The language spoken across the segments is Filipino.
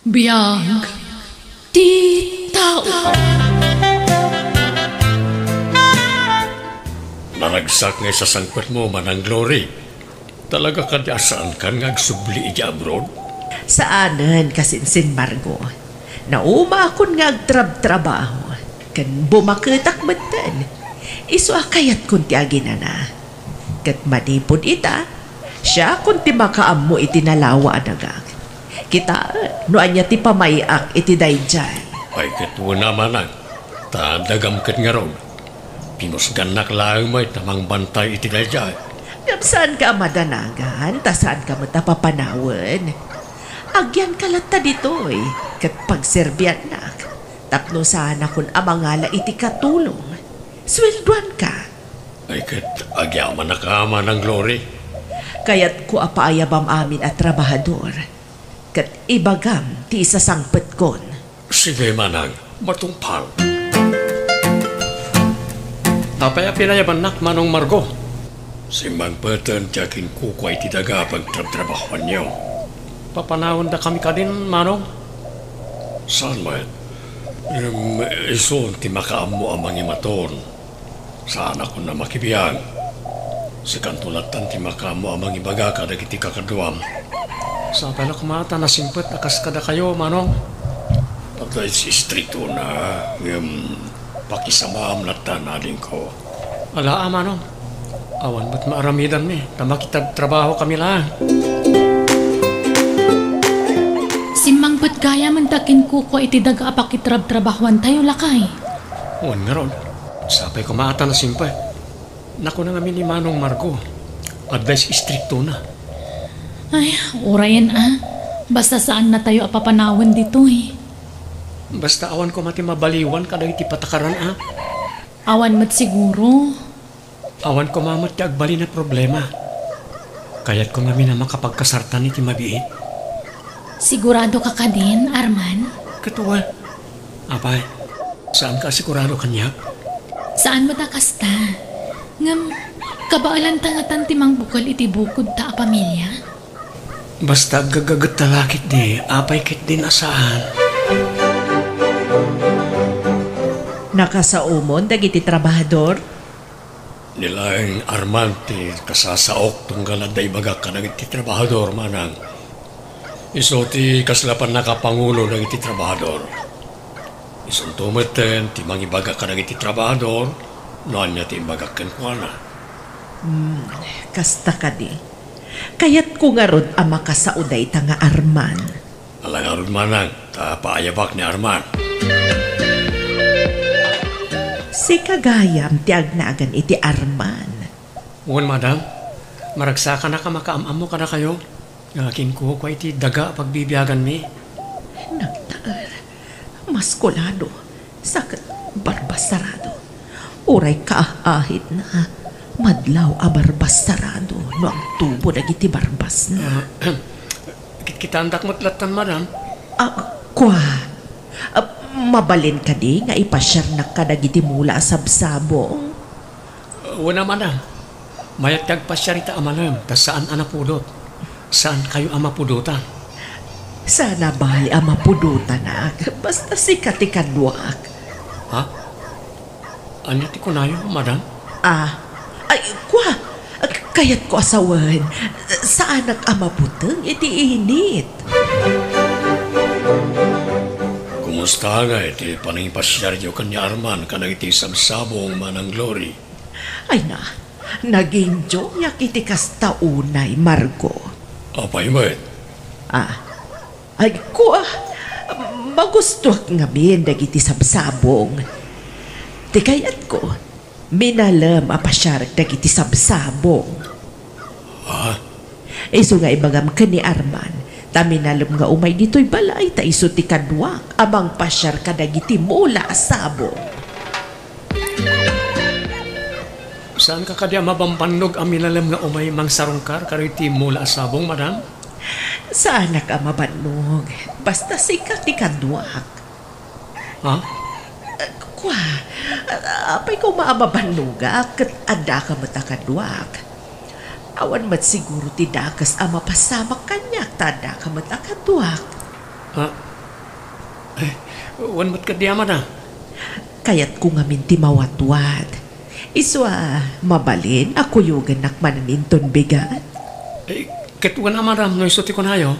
Biyag ti tao. Naragsak nga sa sangkot mo, Manang Glory. Talaga ka saan kan nga agsubli iti abroad? Saanan kasinsin Margo. Nauma akon nga agtrab-trabaho. Kan bumaketak batan. Iso akayat kun ti aginana. Kat manipod ita, siya kun ti makaam mo iti nalawa adagag. Kita, no anya ti pamayak iti dayjay. Ay katwa na Manang, tadagam kat nga ron. Pinusgan na lang may tamang bantay iti dayjay. Saan ka madanagan, ta saan ka matapapanawan? Agyan ka lata ditoy, kat pagserbian nak. Tapno sana kun amangala iti katulong. Sweldoan ka. Ay kat agyaman na ka, Manang Glory. Kaya't ko apaayabam amin at trabahador. Kat ibagam ti isasangpet kon. Sige, Manang, matungpal. Tapaya pinayaban nak, Manong Margo. Si Mangpeten tiyakin kukway ti daga pagtrabahuan niyo. Papanahon da kami ka din, Manong. Saan man? Isun ti makaam mo amang imaton. Saan ako na makibiyang? Si kantulatan ti makaam mo amang ibaga kada kiti kakaduam. Sa pala kumata na simpet akas kada kayo, Manong. Pagka istrito na pakisamaam na tanadin ko. Ala, Manong. Awan ba't maaramidan mi? Tama kita trabaho kami lang. Simang ba't gaya man takin kuko iti daga apakitrab-trabahuan tayo lakay. Awan nga ron. Sapay kumata na simpay. Naku na kami ni Manong Margo. Advice istrito na. Ay, urayan Basta saan na tayo apapanawan dito Basta awan ko mati mabaliwan kada iti patakaran Awan mat siguro. Awan ko mamat ti agbali na problema. Kaya't ko nga na makapagkasartan iti mabiit. Sigurado ka ka din, Arman? Katuwa. Apay, saan ka sigurado kanyak? Saan mo takasta? Ngam, kabaalan tangatan timang bukal iti bukod ta a pamilya? Basta gagagat talakit di, apay kit din asaan. Nakasaumon dagiti trabahador? Nilaing Arman ti kasasaok tunggal at daibaga ka ng iti trabahador, Manang. Iso ti kaslapan nakapangulo ng iti trabahador. Isong tumeten ti mangibaga ka ng iti trabahador, noan niya ti imbagakan ko na. Kasta ka di. Kaya't ko nga rod ang makasauday ta nga Arman. Alang arod, Manang, ta paayabak ni Arman. Si kagayam ti agnagan iti Arman. Uwan, Madam, maragsakan na ka makaamam mo ka na kayo. Ngakin ko iti daga pagbibiyagan mi. Nagtaar, maskulado, sakit barbasarado. Uray kaahit na, madlaw a barbasarado no ang tubo dagiti barbas na. Kitandak mo't latan, Madam. Kwa, mabalin ka di nga ipasyar na ka dagiti mula sabsabong. Una, Madam. Mayat kagpasyarita amalam, tas saan anapudot? Saan kayo amapudutan? Sana bali amapudutan na, basta sikat ikadwak. Ha? Ano ti kunayo, Madam? Ay, kwa, kaya't ko asawan, saan amaputang iti init? Kumusta nga iti panangipasyar niyo kanya Arman ka iti sabsabong, Manang Glory? Ay na, naging yak iti kastaunay, Margo. Apay mo Ay ko magustuak nga min dagiti sabsabong. Ti kayat ko, minalam apasyar dagiti sabsabong. Iso nga ibagam ka ni Arman, ta minalam nga umay dito'y balay, ta iso ti kadwak, amang pasyar ka dagiti mula sabong. Saan ka kadya mabampannog ang minalam nga umay mang sarungkar kariti mula sabong, Madam? Saan ka mabanog? Basta sikat ti kadwak. Ha? Kwa, apay ko maababanuga kat ada ka matakadwak. Awan mat siguro ti dakas ang mapasamak kanyak tada ka matakadwak. awan mo't ka diya, madam. Kayat ko nga minti mawatwat. Iswa, mabalin, ako yugan nakmananinton bigat. Ketuan na, madam, no isuti ko na yo.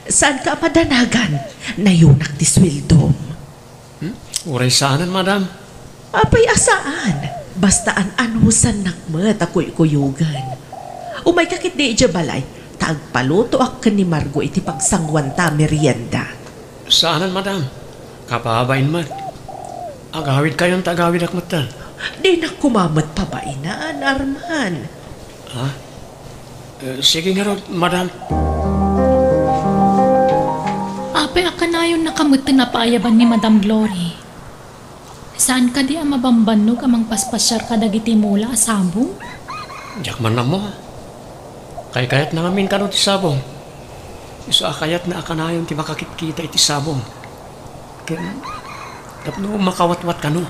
Saan ka madanagan na yunak ti swildom? Uray saanan, madam. Apay asaan? Bastaan anusan nakmat ako'y kuyugan. Umay kakit di ija balay, tagpaluto ak ni Margo iti pagsangwan ta merienda. Saanan, madam? Kapahabain man. Agawid kayong tagawid akmatan. Di na kumamat pa ba inaan, Arman? Ha? Sige nga ron, madam. Apay akanayon nakamutin na paayaban ni Madam Glory. Saan ka di ang mabambanog amang paspasyar ka dagiti mula asabong? Diyak man na mo. Kayat na ngamin ka no ti sabong. Iso akayat na akanayon ti makakit-kita iti sabong. Kaya tapno makawatwat ka no.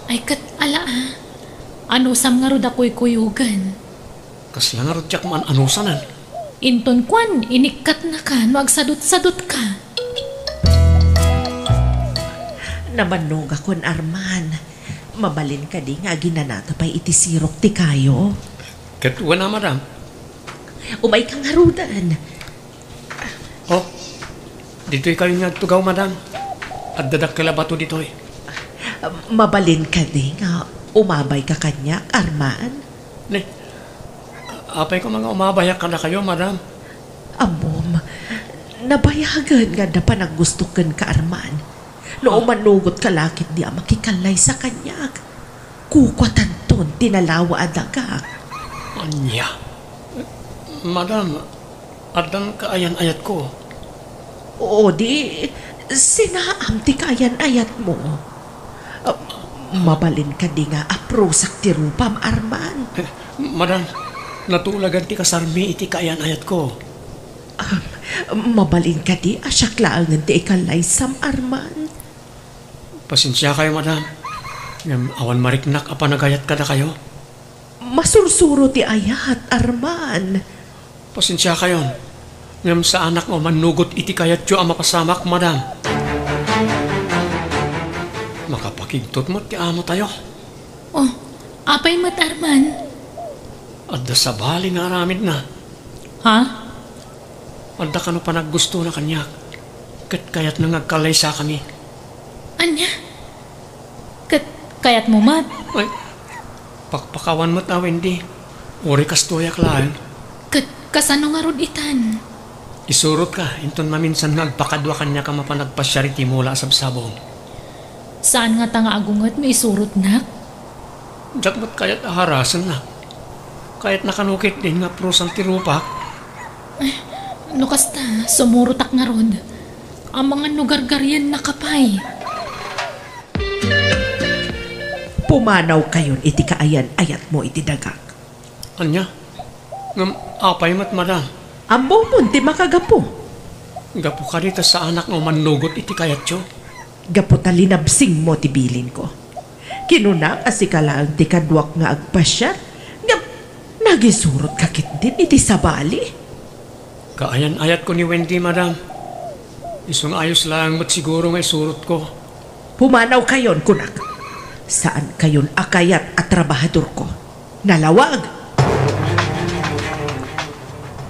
Ay kat ala anusam nga rod ako'y kuyugan. Kasla nga ro tiyak man anusanan. Inton kwan, inikat na ka, no agsadot-sadot ka. Namanog akon, Arman. Mabalin ka di nga ginanata pa'y itisirok ti kayo. Ketuan na, madam. Umay kang harudan. Oh, dito'y kayo nga tugaw, madam. At dadak kala bato dito'y. Mabalin ka di nga umabay ka kanya, Arman. Ne, apay ko mga umabayak ka na kayo, madam. Amom, nabayagan nga na pa naggustukan ka, Arman. No manugot ka lakit di makikalay sa kanya. Kukwatan ton, tinalawa adagak. Anya. Madam, adan kaayan-ayat ko. Oo, di sinaam ti kaayan-ayat mo. Mabalin ka di nga aprosak ti rupam, Arman. Madam, natulagan ti kasarmi iti kaayan-ayat ko. Mabalin ka di asyaklaangan ti ikalay sam, Arman. Pasensya kayo, madam. Awan mariknak apa nagayat ka na kayo. Masursuro ti ayat, Arman. Pasensya kayo. Ngam sa anak mo manugot iti kayat yo ang mapasamak, madam. Makapakigtot mo ti amo tayo. Oh, apay mat Arman. Adda sa bali nga aramid na. Ha? Adda ka no pa naggusto na kanya. Kat kayat na ngagkalay sa kami. Anya? Kayat mo mat? Ay, pakpakawan mo ta, Wendy. Uri kastoyak lang. Kasano nga rod itan? Isurot ka. Inton maminsan nagpakadwa kanya ka mapanagpasyariti mula sa sabong. Saan nga tanga agungat mo isurot nak? Diyak mo't kayat aharasan na. Kayat nakanukit din nga prosang tirupak. No kasta, sumurutak nga rod. Ang mga nugargaryan nakapay. Pumanaw kayon iti kaayan-ayat mo iti dagak. Anya? Ngam apay mat, madam. Ambo mo ti makagapo. Gapo ka dito sa anak mo manugot iti kayat yo. Gapo talinabsing mo ti bilin ko. Kinuna kasi kalaan ti kadwak nga agpasyat. Ngam, nagisurot kakit din iti sabali. Kaayan-ayat ko ni Wendy, madam. Isong ayos lang mat siguro nga isurot ko. Pumanaw kayon, kunak. Saan kayon akayat at trabahador ko? Nalawag!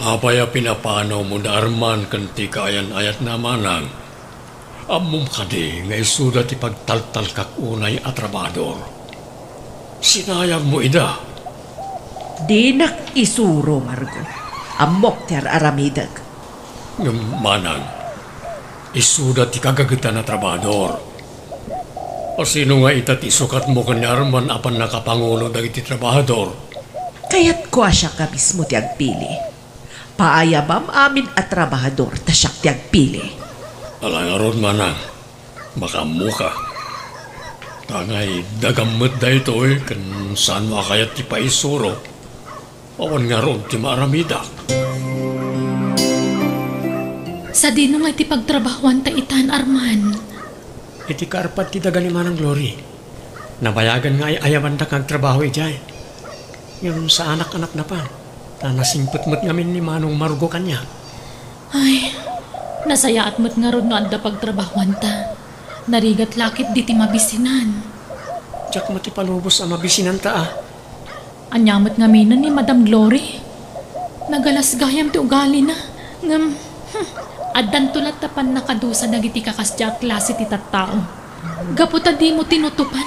Apaya pinapanaw mo na Arman kanti kaayan-ayat na manang. Amom ka di nga isudat ipagtaltal kak unay at trabahador. Sinayag mo ida. Di nak isuro, Margo. Amok ter aramidag. Ng manang, isudat ikagagitan na trabahador. O sino nga itat isukat mo kanya Arman apan nakapangulo dagiti trabahador? Kaya't ko asya ka mismo ti agpili. Paayabam amin at trabahador tasyak ti agpili. Alang aron manang, makamuka. Tangay dagamot da ito kan saan makayat ti paisuro. Awan nga ron ti maaramida. Sa dino nga iti pagtrabahuan ta itan, Arman. Iti karpat ti dagali manang Glory. Nabayagan nga ay ayaman da kang trabaho ijay. Yung sa anak-anak na pa. Na nasimpot mo't ngamin ni Manong Margo kanya. Ay, Nasaya at mo't nga ron no adda pagtrabahuan ta. Narigat lakit di ti mabisinan. Diyak mo ti palubos ang mabisinan ta ah. Anyamot nga minan ni Madam Glory. Nagalasgayam ti ugali na. Ngam, addan tulat tapan nakadusa dagiti kakasya klase ti tattao. Gaputa di mo tinutupan.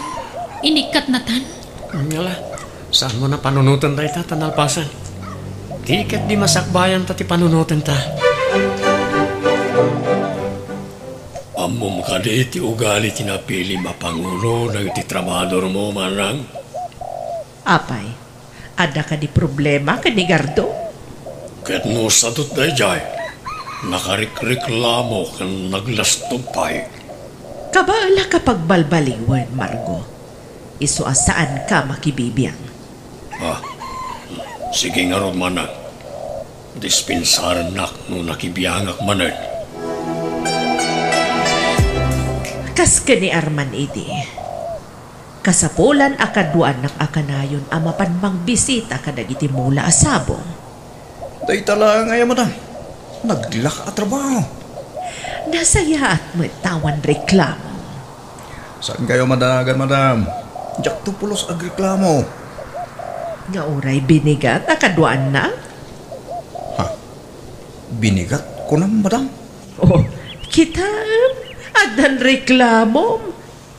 Inikat na tan. Ngala, saan mo na panunutan tayo ta tanalpasan? Tiket di masakbayan ta ti panunutan ta. Amom ka di ti ugali tinapili mapangulo ng iti trabador mo manang. Apay, ada ka di problema ka ni Gardo? Ket no sadot day jay, nakarikreklamo kan naglastupay. Kabaala kapag balbaliwan, Margo. Iso saan ka makibibiyang? Ah, sige nga ron manang. Dispensaran nak no nakibiyangak manang. Kas ka ni Arman idi. Kasapulan akaduan ng akanayon ang mapanmang bisita ka dagiti mula asabong. Day tala nga madam. Naglak at trabaho. Nasaya at matawan reklamo. Saan kayo madagan, madam? Diyak to pulos agreklamo. Nga oray binigat akaduan na? Ha? Binigat ko na, madam? Oh, kita adan reklamo.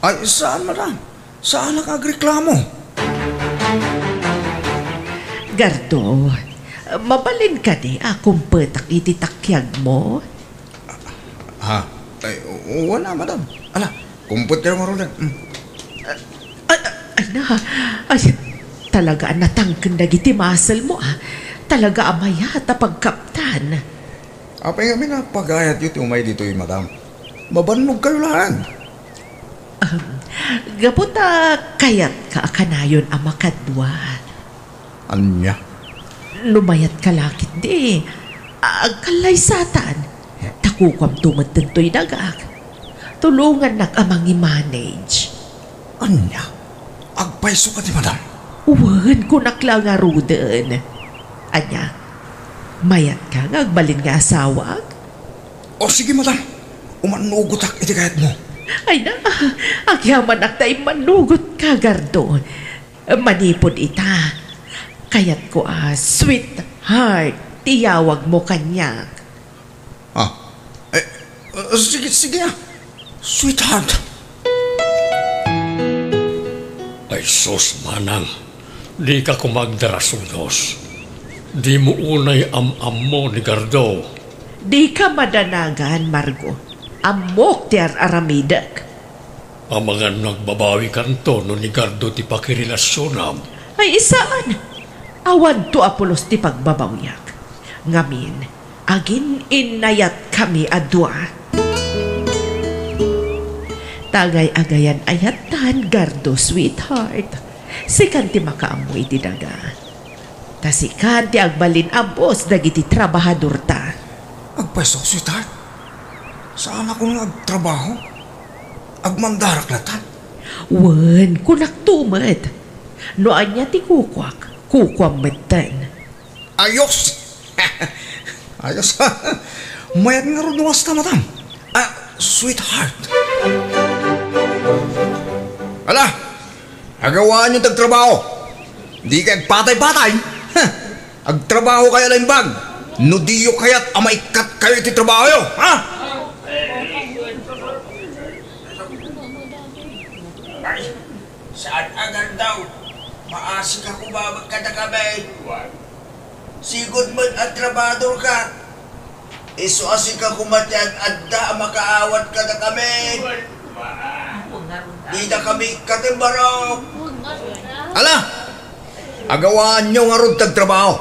Ay, saan, madam? Saan nag-agreklamo? Gardo, mabalin ka di akong petak ititakyag mo. Ha? Ay, wala, madam. Ala, kumput kayo marulan. Ay, talaga natangken dagiti muscle mo ah. Talaga amaya at pagkaptan. Apay nga minapagayat yun umay dito madam. Mabannog kayo lang. Gaputa kayat ka akanayon ang makadwa. Anya? Lumayat ka lakit di. Agkalay satan. Takukwam tumatentoy dagak. Tulungan nak amang i-manage. Anya? Agpaiso ka di madam. Uwan ko naklang nga ruden. Anya, mayat ka nga agbalin nga asawag? O sige madam. Umanugot ak iti kayat mo. Ay na, agyaman ak tayo manugot ka, Gardo. Manipod ita. Kayat ko sweetheart, tiyawag mo kanyak. Ah, sige, sige ah. Sweetheart. Ay sus manang, di ka kumagdarasudos. Di mo unay am-am mo ni Gardo. Di ka madanagan, Margo. Amok ti aramidak. Ang mga nagbabawi kanto no ni Gardo ti pakirelasyonam. Ay isaan? Awan to apulos ti pagbabawyak. Ngamin, agin inayat kami adwa. Tagay-agayan ayatan, Gardo, sweetheart. Sikan ti makaamoy ti daga. Tasikan ti agbalin abos dagiti trabahador ta. Agpaiso, sweetheart. Saan ako nagtrabaho? Agmandarak na tan. Wen, kunak tumet. Noan niya ti kukwam metan. Ayos! Ayos ha. Mayat nga rin nuwas ka, madam. Sweetheart. Ala, agawaan yung tagtrabaho. Di ka patay-patay. Agtrabaho kaya lang bag. No diyo kaya't amaikat kayo iti trabaho yo. Ha? Ay, saan agar daw? Maasik ako ba magkatakabe? Sigod man at trabador ka. Iso asik ako mati at adda makaawat ka na kami. Di na kami katimbarok. Ala, agawaan nyo nga rin tagtrabaho.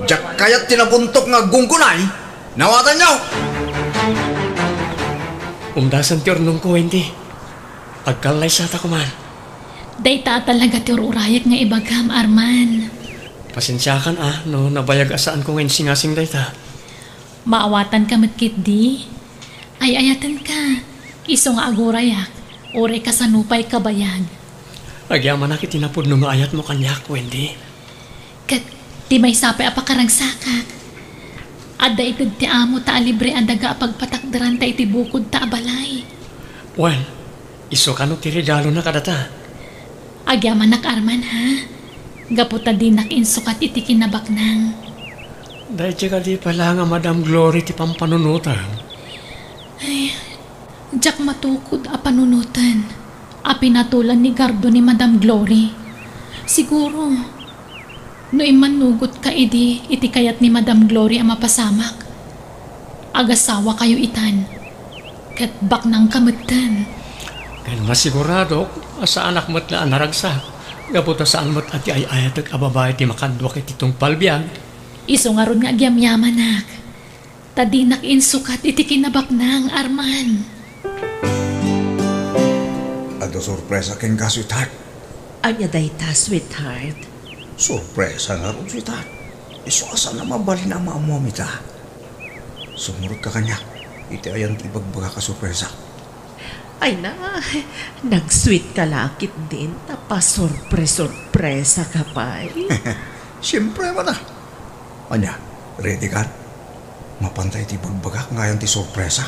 Diyak kaya't tinabuntok nga gungkunay. Nawatan nyo. Umdasan ti ornong ko, hindi. Agkalay sa ta kuman. Dayta talaga ti ururayat nga ibagam, Arman. Pasensyakan no nabayag asaan ko ngayon singasing dayta. Maawatan ka matkit di. Ay ayatan ka. Iso nga agurayak. Ore ka sa nupay kabayag. Agyaman na kitinapod nung ayat mo kanyak, Wendy. Kat di may sapay apakarang sakak. Ada itid ti amo ta libre adaga pagpatakdaran ta iti bukod ta abalay. Well, iso ka no ti regalo na kadata. Agyaman nak Arman ha. Gaputa din nakinsukat iti kinabaknang. Dahil ka di pala nga Madam Glory ti pampanunutan. Ay, jak matukod a panunutan. A pinatulan ni Gardo ni Madam Glory. Siguro, no imanugot ka iti kayat ni Madam Glory ang mapasamak. Agasawa kayo itan. Kat baknang kamutan. Kaya masigurado, sa anak mo't na anaragsak. Gaputa saan mo't ati ay ayat at ababay ti makadwa kay titong palbiag. Iso nga ron nga agyam-yaman nak. Tadi nakinsukat iti kinabaknang Arman. Ado sorpresa ken ka, sweetheart. Anya dayta, sweetheart. Sorpresa nga ron, sweetheart. Iso asa na mabalin ang maamumita. Sumurot ka kanya. Iti ayan ibagbaga ka sorpresa. Ay na, nag-sweet ka lakit din, tapos sorpresa ka pa eh. Siyempre man na. Anya, ready ka? Mapantay ti bagbaga ngayon ti sorpresa.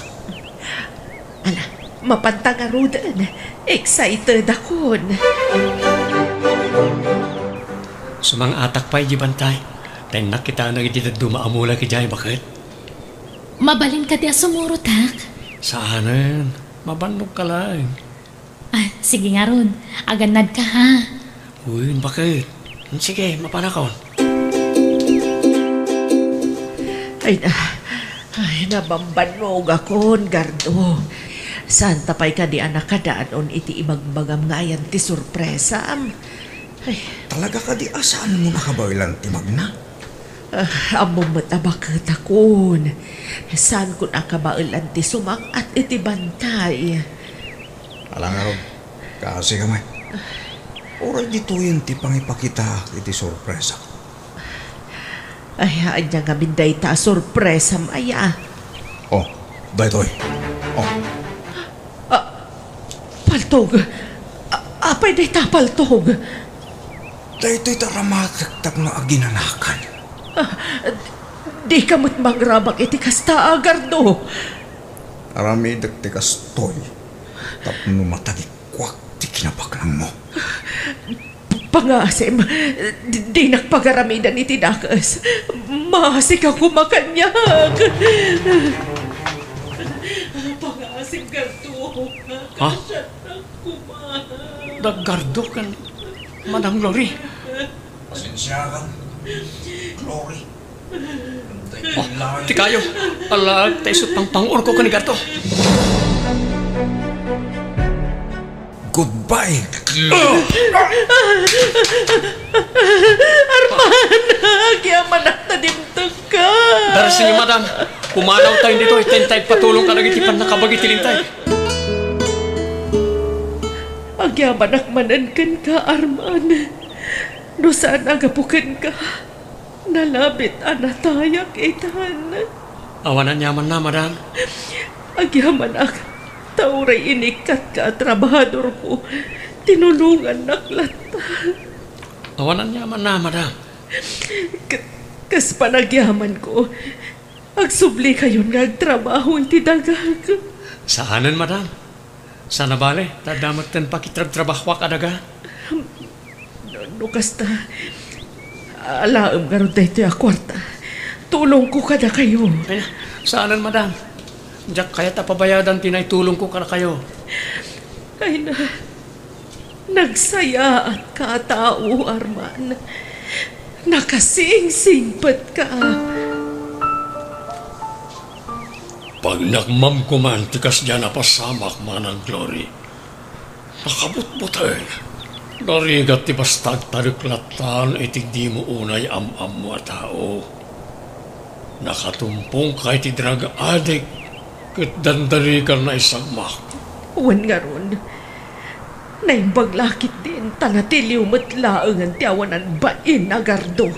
Ala, mapantang arudan. Excited akon. Sumang atak pa bantay. Tayo nakita na iti dumaamula ki Jay, bakit? Mabalin ka di sumurot hak. Saanan? Mabandog ka lang. Ah, sige nga ron. Aganad ka ha. Uy, bakit? Sige, mapanakaw. Ay, nabambanog akon, Gardo. Saan tapay ka di anak kadaanon iti imagbagam nga ayan ti sorpresa. Ay, Talaga ka di asaan mo nakabawilan ti magna? amo matabakot akon. Saan ko nakabailan ti sumang at iti bantay. Alang nga ron, kasi kamay. Oray dito yun ti pangipakita iti sorpresa. Ay, anya nga minday ta sorpresa maya. Oh, daytoy. Oh, Paltog. Apay day ta paltog. daytoy taramatagtag na aginanakan. Di kamot mangrabak iti kasta, Gardo. Arami dagtikas toy. Tapno matagikwak ti kinabaklang mo. Pangasim, di nakpagaramidan iti dakas. Masik ako makanyag. Pangasim, Gardo. Ha? Daggardo kan Madam Glory. Pasensya ka. Glory. Ti kayo. Ala, tayo sa pangpangur ko kanigarto. Goodbye, Glory. Arman, agyaman at nadimtag ka. Darasin niyo, Madam. Pumanaw tayo dito. Itentay patulong ka nagitipan na kabagitilintay. Agyaman akmanan kan ka, Arman. No saan agapukan ka? Nalabit anatayak itan. Awanan yaman na, Madam. Agyaman ak, tauray inikat ka trabahador ko. Tinulungan naklata. Awanan yaman na, Madam. Kas panagyaman ko, agsubli kayo nagtrabaho iti dagag. Saanan, Madam? Sana bale, tadamat kan pakitrab-trabahwa ka daga. No kasta, alaam karon dito yung kwarta. Tulong ko kada kayo. Ay, saanan, Madam? Diyak kaya tapabayadan tinay-tulong ko ka na kayo. Ay na, nagsaya at katao, Arman. Nakasing-singpat ka. Pag nakmam ko man, tikas dyan na pasamak man ang Glory. Nakabut-butay. Narigat ti bastag tariklatan itig di mo unay am-am mo a tao. Nakatumpong kay ti drug addict kat dandari ka na isagmak. Uwan nga ron, naimbaglakit din tangatiliw matlaangan tiawanan bain na Gardo.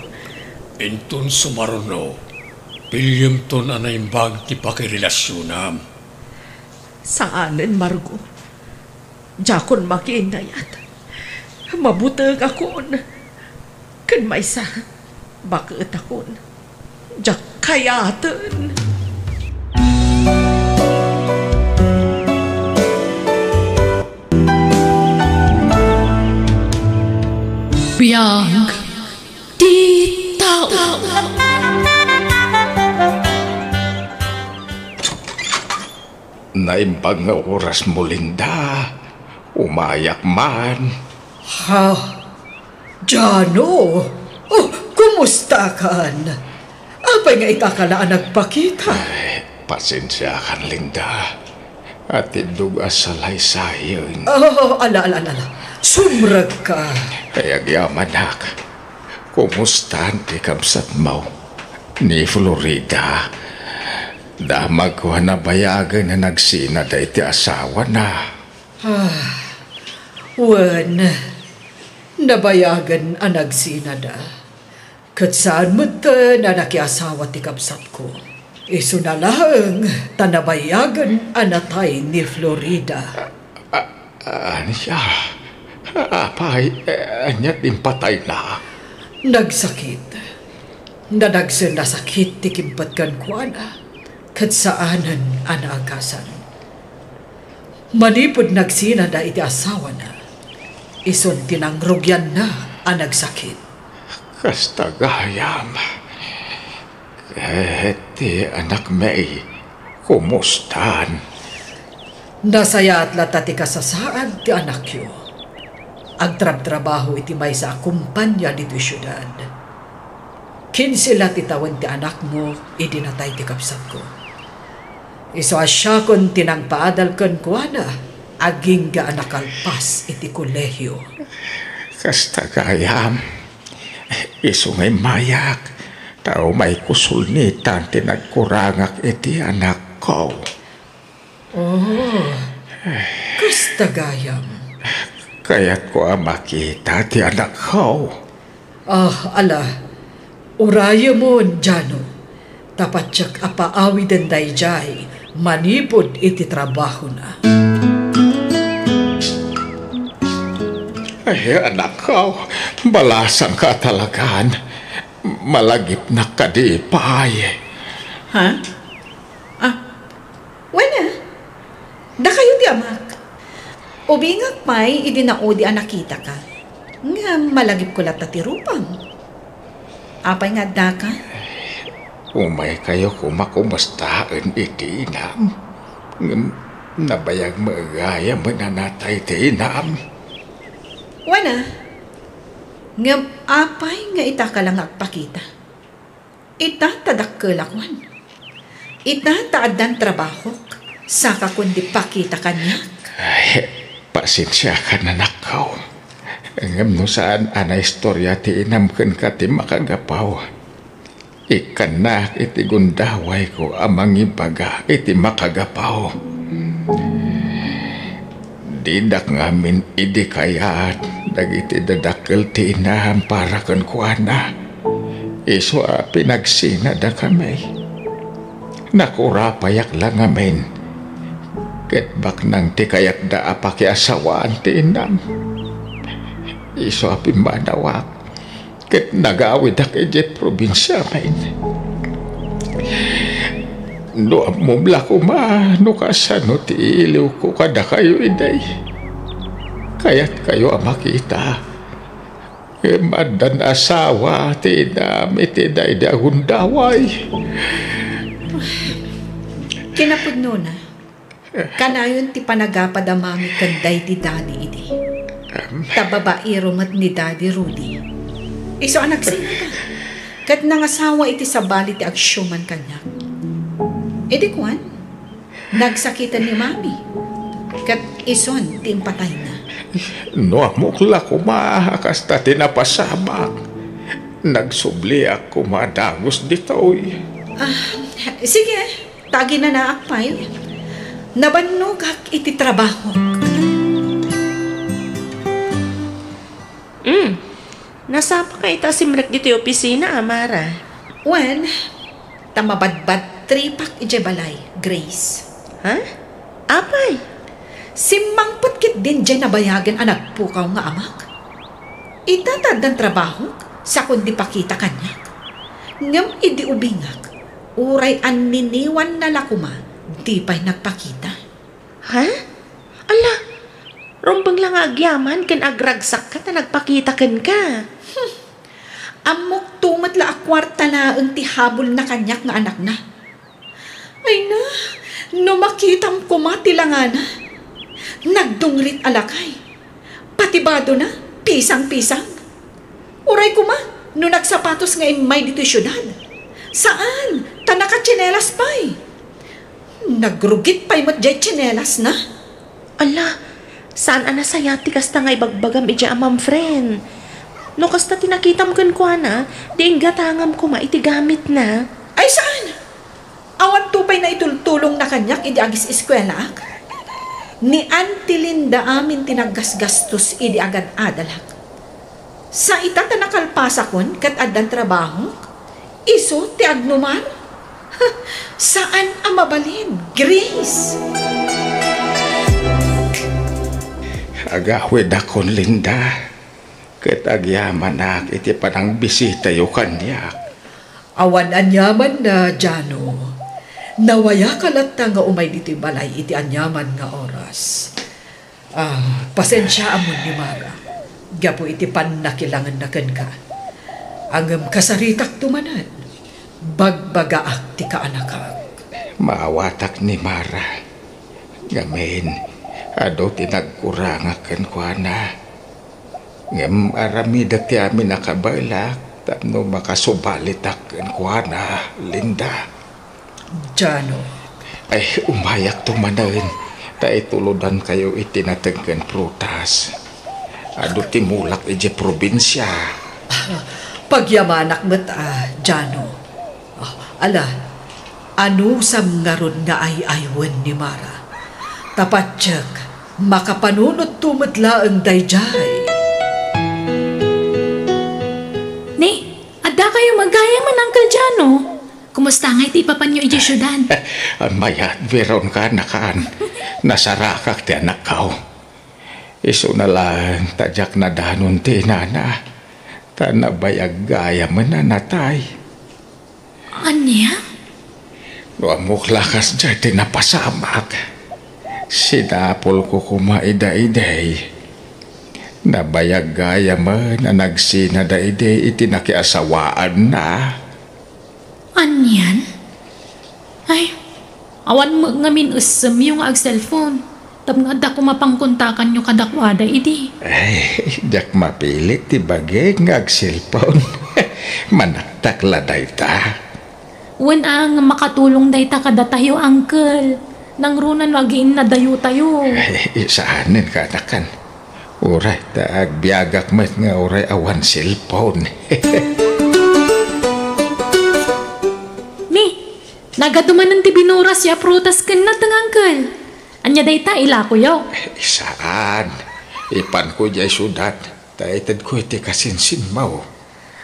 Intun sumaruno, pilyem ton anaimbag ti pakirelasyonam. Saanan, Margo? Jakon makiinayat. Mabutag akon. Kan may sa, bakit akon? Jak Kayaten. Biyag di tao. Naimbang nga oras mo, Linda. Umayak man. Ha? Jano? Oh, kumusta kan? Apay nga itakalaan nagpakita? Pasensya kan, Linda. At indug asalay sayang. Oh, ala. Sumrag ka. Kaya yamanak. Kumusta ti kamsat mo? Ni Florida. Damag ko na bayagan na nagsina da iti asawa na. Wan, nabayagan ang nagsinada. Kat saan mo na nakiasawa ti kapsat ko. Iso na lang, tanabayagan anatay ni Florida. Ano siya? Apay, anyat impatay na. Nagsakit. Nadagsan na sakit ti kimpat kan kuana. Kat saanan anagasan. Manipod nagsinada iti asawa na. Ison tinangrugyan na ang nagsakit. Kastagayam. Ti anak May, kumustan? Nasaya at latati kasasaan ti anak yo. Agtrab-trabaho iti may sa kumpanya dito syudad. Kinsila titawan ti anak mo, idinatay ti kapsat ko. Iso asya kon tinangpaadal kon kuana, aging ga anakalpas iti kolehyo. Kastagayam. Iso ngay mayak. Tao may kusulnitan tinagkurangak iti anak ko. Oh, kastagayam. Kaya't ko makita ti anak ko. Ala, uraya mo, Jano. Tapat siyak apaawi den dayjay, manipod iti trabaho na. Ay, anak ko, balasang ka talagaan. Malagip na kadipay. Ha? Wala. Da kayo di amak. Ubingak pa'y idinaodi anakita ka. Nga malagip ko lata ti rupang. Apay nga da ka? Umay kayo kumakumustaan iti inam. Nabayag magaya mananatay ti inam. Wala. Nga apay nga ita ka lang agpakita. Ita tadakkelakwan. Ita taadan trabaho. Saka kundi pakita kanya. Ay, pasensya ka na nakaw. Ngam no saan ana istorya ti inamken ka ti makagapaw. Ikan na iti gundaway ko amang ibaga iti makagapaw. Didak ngamin idi kayat dagiti dadakkel ti inam para kan kuana. Iso pinagsina da kami. Nakurapayak lang ngamin. Ket bak nang ti kayak da apaki asawaan ti inam. Iso manawak. Ket nagawid ak ijit probinsya main. No amumla ko no kasano ti iliw ko kada kayo iday. Kaya't kayo makita. Madan asawa ti inam iti day di agundaway. Kinapudno na. Kanayon ti panagapad amami kanday ti Daddy idi. Tababairo mat ni Daddy Rudy. Iso anak sino ka? Kat nangasawa iti sabali ti agsyuman kanya. Edi kuan, nagsakitan ni Mami. Kat ison ti impatay na. No amukla ko mahakasta tinapasabak. Nagsubli ako madagos ditoy. Sige, tagi na naakpay. Nabannog hak iti trabaho. Nasapa ka ita simrek dito yung opisina, Amara. Wen, tamabadbad tripak ijebalay, Grace. Ha? Apay? Simangpot kit din dyan nabayagan anak pukaw nga amak. Itatad ng trabaho sa kundi pakita kanya. Ngam idi ubingak, Uray an niniwan na lakuma, di pa'y nagpakita. Ha? Ala, rumbang lang agyaman kan agragsak ka ta nagpakita kan ka. Amok tumat la akwarta na ang tihabol na kanyak nga anak na. Ay na, no makitam ko matilangan na. Nagdungrit alakay. Patibado na, pisang-pisang. Uray ko ma, no nagsapatos nga imay dito syudad. Saan? Tanaka tsinelas pa'y. Nagrugit pa'y matjay tsinelas na. Ala, saan anasayati kasta nga ibagbagam ija amam friend? No kasta tinakitam kan ko na, di gatangam ko maitigamit na. Ay saan? Awan tupay na itultulong na kanyak idi agis eskwela ak. Ni Auntie Linda amin tinaggasgastos idi agad adalak. Sa itata nakalpasa kon kat adan trabaho, iso ti agnuman. Saan ang mabalin? Grace! Agawid akon, Linda. Ket agyaman ak iti panang bisita yu kanyak. Awan anyaman na, Jano. Nawaya kalat nga umay dito balay iti anyaman nga oras. Pasensya amon ni Mara. Gapo iti panakilangan na ken ka. Angem kasaritak tumanan. Bagbagaak ti kaanakak. Maawatak ni Mara. Ngamen, ado tinagkurangakan ko na. Ngem aramida ti amin nakabalak tapno makasubalitak ko na, Linda. Jano. Ay, umayak tumanan. Ta ituludan kayo itinatagkan prutas. Ado timulak ije probinsya. Pagyamanak met Jano. Ala, ano sam ngaron nga ay-aywan ni Mara. Tapatsyag, makapanunod tumadla ang dayjay. Ni, adda kayo magayang man, Uncle Jano. Kumusta nga iti papanyo iti syudad? Mayat, veron ka nakaan. Nasarakak ti anak kao. Iso na lang, tadyak na danon ti nana. Tanabayag gaya man na natay. Anya? No amok lakas dyan tinapasamak. Sinapol ko kumaida-iday. Nabayag gaya man na nagsinada-iday itinakiasawaan na. Anyan? Ay, awan mo ngamin usam yung ag-cellphone. Tap nga da ko mapangkontakan nyo kadakwada idi. Ay, dak mapilit ti bagay nga ag-cellphone. Manaktakla day ta. Wen ang makatulong day ta kada tayo, Uncle. Nang runan wagiin na dayo tayo. Ay, isaanin ka nakan. Uray, taag biyagak met nga uray awan cellphone. Mi, nagaduman ng tibinuras ya prutas ken na tang, Uncle. Anya day ta ilakuyaw. Isaan? Ipan ko jay sudat. Taitad ko iti kasinsin mo.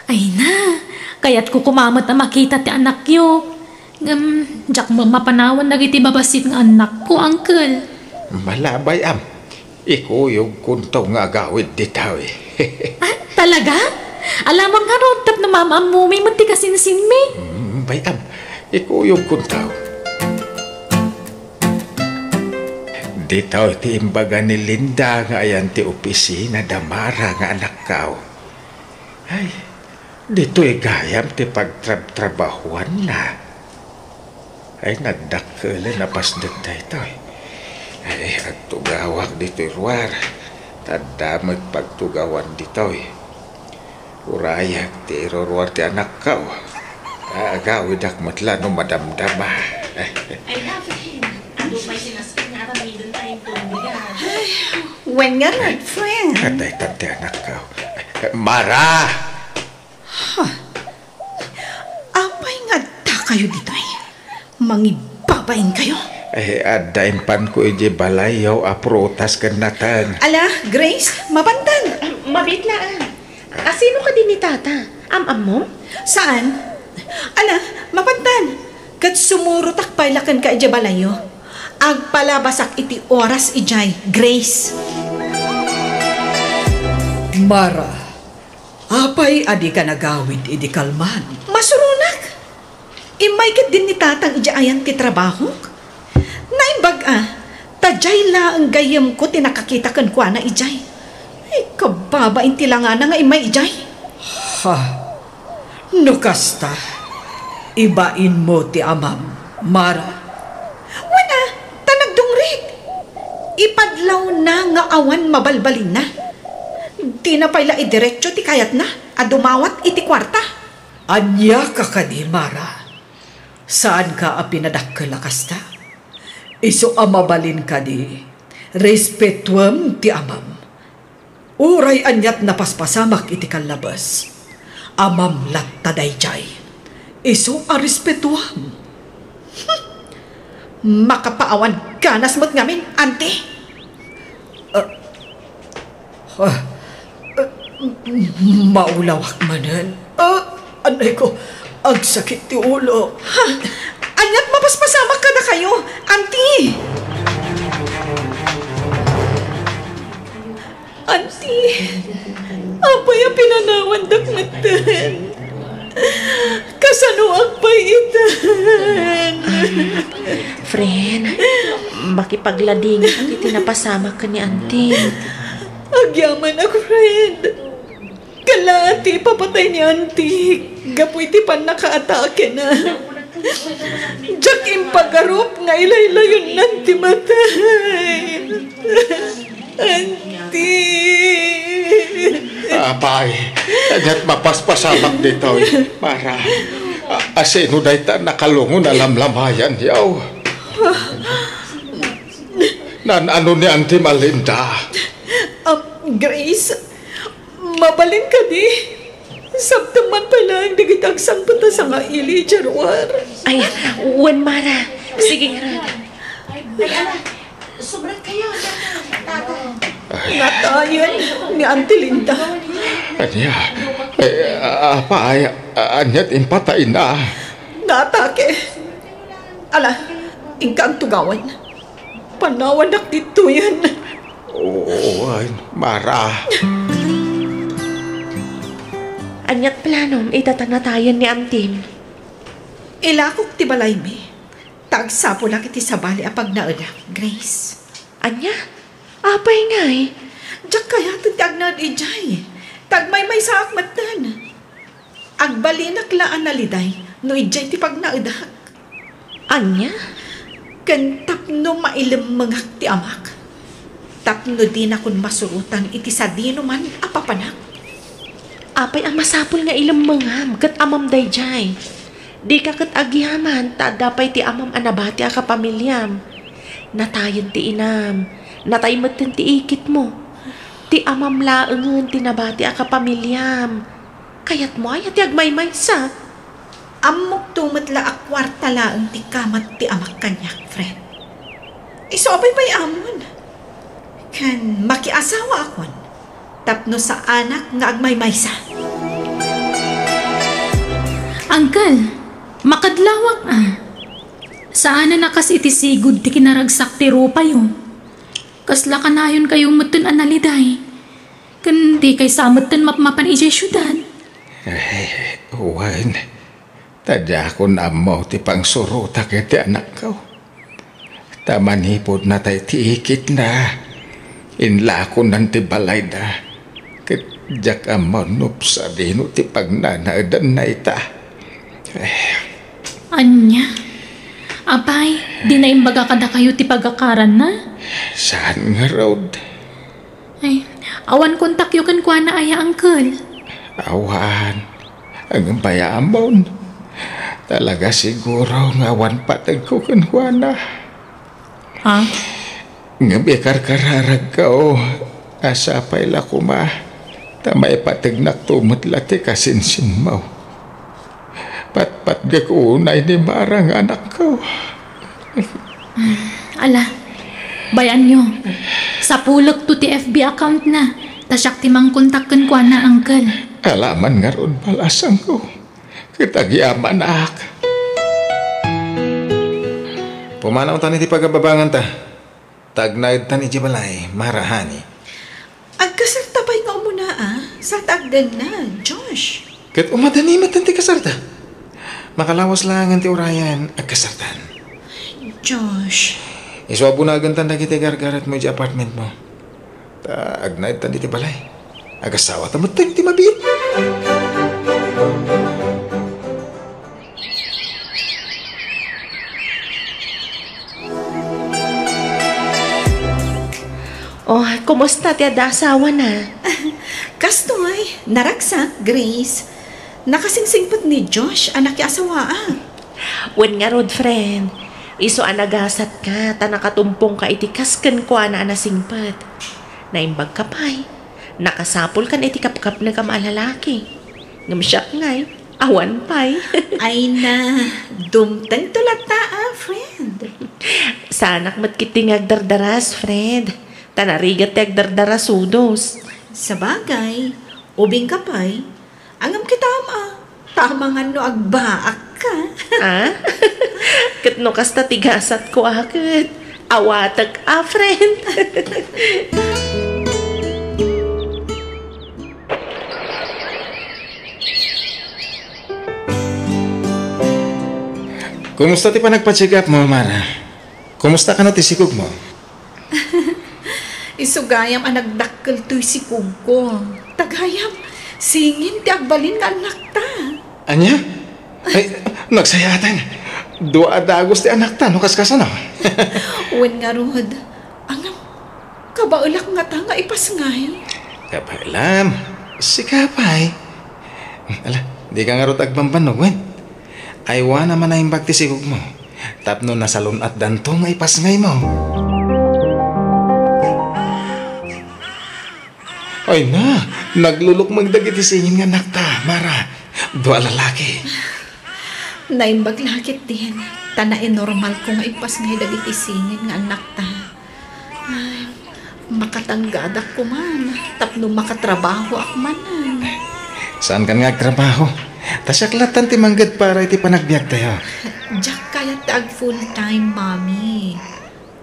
Ay na, kaya't ko kumamot na makita ti anak yo. Jak mapanawan na iti babasit ng anak ko, Uncle. Malabay am. Ikuyog kunto nga gawid ditaw eh. Talaga? Alamang nga ron, tap na mama mo, may munti kasinsin mi. Bayam, ikuyog kunto. Ditaw ti imbaga ni Linda nga ayan ti opisina damara nga anak kao. Ay, dito'y gayam ti pagtrabahuan na. Ay, nagdakkel na pasdag na ito eh. Ay, agtugawak dito'y ruwar. Tadamag pagtugawan dito eh. Urayak ti ruwar ti anak ka o. Agawid ak matla no madamdama. Ay, dapat ano may sinasabi nga ramidon tayong tumigan. When nga rin, friend. Aday tante anak ka o. Mara! Apay nga da kayo dito eh. Mangibabain kayo. Ay, adain pan ko iji balayaw aprutas kanatan. Ala, Grace, mabantan. Mabitlaan. Sino ka din ni tata? Am mo? Saan? Ala, mabantan. Kat sumurutak pailakan ka ija balayo. Agpalabasak iti oras ijay, Grace. Mara, apay adi ka nagawid idi kalman. Masurunak. Imay kat din ni tatang ijaayan ti trabaho? Naimbag tajay la ang gayam ko tinakakita kan kwa na ijay. Ay, kababa inti lang nga imay ijay. Ha, no kasta, ibain mo ti amam, Mara. Wala, tanagdungrit. Ipadlaw na nga awan mabalbalin na. Di na pala idiretso ti kayat na, dumawat iti kwarta. Anya ka kadi, Mara. Saan ka pinadakkala kasta? Iso amabalin kadi, respetuam ti amam. Uray anyat napaspasamak iti kalabas. Amam latta dayjay. Iso respetuam. Makapaawan ganas mo't ngamin, ante. Maulawak manan. Anay ko, ang sakit ti ulo. Ha? Anyat mapaspasamak ka na kayo, ante. Ante, apay ang pinanawan dakmatan. Kasanuag pa'y itan. Friend, makipaglading iti napasama ka ni auntie. Agyaman ako, friend. Kalati, papatay ni auntie. Gapoy ti pan nakaatake na. Diyak impagarup nga ilaylayon nanti matay. Auntie. Apay, kanyat mapaspasamak dito, para asino dahi ta nakalungon alamlamayan yaw. Nan ano ni Auntie Malinda? Grace, mabalin ka di. Sabtaman pala ang digitagsang pata sa nga ili, Jarwar. Ay, uwan, Mara. Sige nga. Sobrang kayo. Natayan ni Auntie Linda. Anya, apay, anyat impatay na. Natake. Ala, ingka ang tugawan. Panawan na dito yan. Oo, Mara. Anyat planom, itatanatayan ni Auntie. Ilakok ti balay mi. Tagsapo lang iti sabali apag nauna, Grace. Anya? Apay nga eh. Diyak kaya tagnaad ijay. Tagmay-may sa akmatan. Agbalinak laan na liday, no ijay ti pagnaudak. Anya? Kan tapno mailim mangak ti amak. Tapno din akong masurutan iti sadino man apapanak. Apay ang masapul nga ilang mangam, kat amam dayjay. Di ka kat agyaman, tadapay ti amam anabati a kapamilyam. Natayan ti inam, nataymat ti ikit mo. Ti amam laengen tinabati a kapamilyam. Kayat mo ay ti agmay-may sa. Amok tumatla a kwarta laeng ti kamat ti amak kanyak, friend. Iso abay bay amon. Kan makiasawa akon. Tapno sa anak nga agmay-may sa. Uncle, makadlawak Saan na nakas iti sigud ti kinaragsak ti rupa yun? Kasla kanayon kayong mutun analiday. Kandi kay samutun mapmapan ijay syudad. Uwan, tadya ko na mo ti pangsuruta kay ti anak ko. Tamanipod na tayo ti ikit na. Inla ko nanti balay na. Kadyak amonup sa dino ti pagnanaadan na ita. Anya? Apay, di na imbaga kada kayo ti pagakaran na? Saan nga road? Ay, awan kontak yu kan kwa na aya, uncle. Awan, ang bayamon. Talaga siguro nga awan patag ko kan kwa na. Ha? Nga bekar-kararag ka o. Asa pa'y lakuma. Tamay patagnak tumutla ti kasinsin mo. Pat-pat gakunay ni marang anak ko. Ala, bayan nyo. Sa pulog to ti FB account na. Tasyak ti mang kontak kan kwa na, uncle. Alaman nga ron balasang ko. Kitagyaman ak. Pumanaw tani ti pagababangan ta. Tagnaid tani ti balay, marahani. Agkasartabay nga muna sa tagdan na, Josh. Kat umadanimat ti kasarta. Makalawas lang ang ti Urayan agkasartan. Josh, Iswa po na agantan na kita gargarat mo di apartment mo. Ta agnight tan di ti balay. Agasawa ta mo ti mabit. Oh, kumusta ti ada asawa na? kastoy, naraksak, Grace. Nakasingsingpot ni Josh, anak ki asawaan. Wen nga rod, friend. Iso anagasat ka, ta nakatumpong ka iti kasken ko ana anasingpat. Naimbag ka pa'y. Nakasapol kan iti kapkap na kamalalaki. Ngamsyak nga'y, awan pa'y. Ay na, dumtang tulata friend. Sanak matkiting agdardaras, friend. Tanarigat ti agdardaras sudos. Sa bagay, ubing ka pa'y, angam kitama. Tamangan no agbaak ka. Ah? Katno kasta tigasat ko akit. Awatag friend. Kumusta ti pa nagpa-check up mo, Mara? Kumusta ka no ti sikog mo? Isugayam ang nagdakkel to'y si Kugko. Tagayam, singin ti agbalin nga anak ta. Anya? Ay, nagsayatan. Dua adagos ti anak ta, no kaskasa no? Wen nga rod, angam, kabaulak nga ta nga ipas ngayon. Kapailam, si Kapay. Ala, di ka nga rot agbambanog, wen. Aywa naman na imbag ti sikog mo. Tapno na salon at danto nga ipas ngay mo. Ay na, naglulukmag dagiti singin nga anak ta, Mara. Dua lalaki. Naimbag lakit din. Tanae normal ko nga ipas ngay dagiti singin nga anak ta. Ay, makatanggadak ko man. Tapno makatrabaho ak manan. Saan ka nga agtrabaho? Tasyaklatan ti manggad para iti panagbiag tayo. Jack kayat ti ag full time, mami.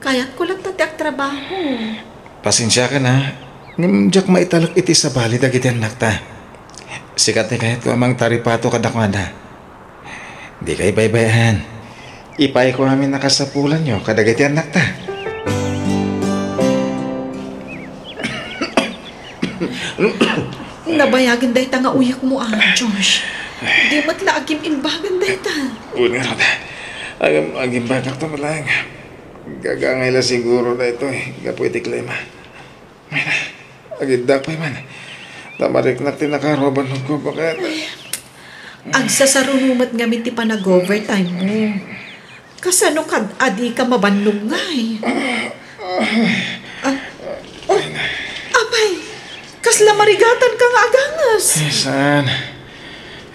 Kayat ko lang tati ag trabaho. Pasensya ka na. Diyak maitalok iti sa bali dagiti anak ta. Sikat ni kahit ko amang taripato kadakwada. Di kay baybayan. Ipay ko amin nakasapulan nyo kadagiti anak ta. Nabayagan day ta nga uyak mo Josh. Di matla agim imbagan day ta. Una nga ta. Agim bagak to malang. Gagangay la siguro na ito eh. Gapuiti klima. May na. Agindak pa man. Tamarik na tinakaroban ko bakit. Agsasarunumat gamit ti panag-overtime mo. Kasano kad adi ka mabanlong ngay. Abay, kasla marigatan ka nga agangas. Saan?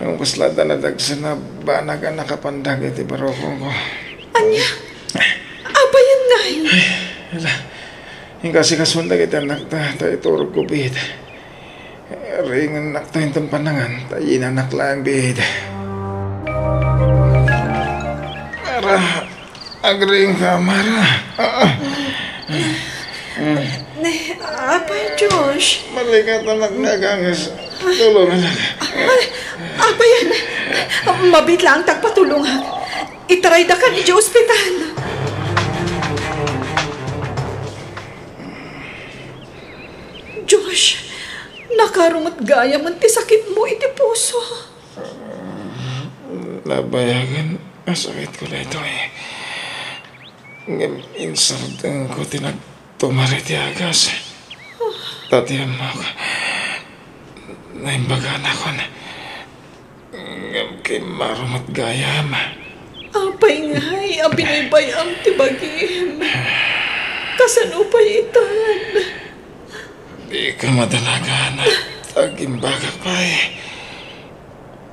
Ang kaslada na dagsa na banag ang nakapandag iti barokong ko. Anya? Abay yan ngay. Wala. Yung kasi kasundag iti anak ta, tayo turog ko bihid. Ringan anak ta yung panangan, tayo inanak lang bihid. Mara, agring ka, Mara. Abay, Josh. Malikat anak nagangas. Tulungan lang. Abay yan. Mabit lang tagpatulungan. Itaray da ka ni ospital. Josh, nakarungat gaya man ti sakit mo iti puso. Labayagan, masakit ko na ito eh. Insartan ko tinagtumari ti agas. Tatiyan mo ako. Naimbagan ako na. Kay marumat gayam. Apay ngay, abinaybay ang tibagim. Kasanupay itan. Di ka madalagan at agimbagak pa eh.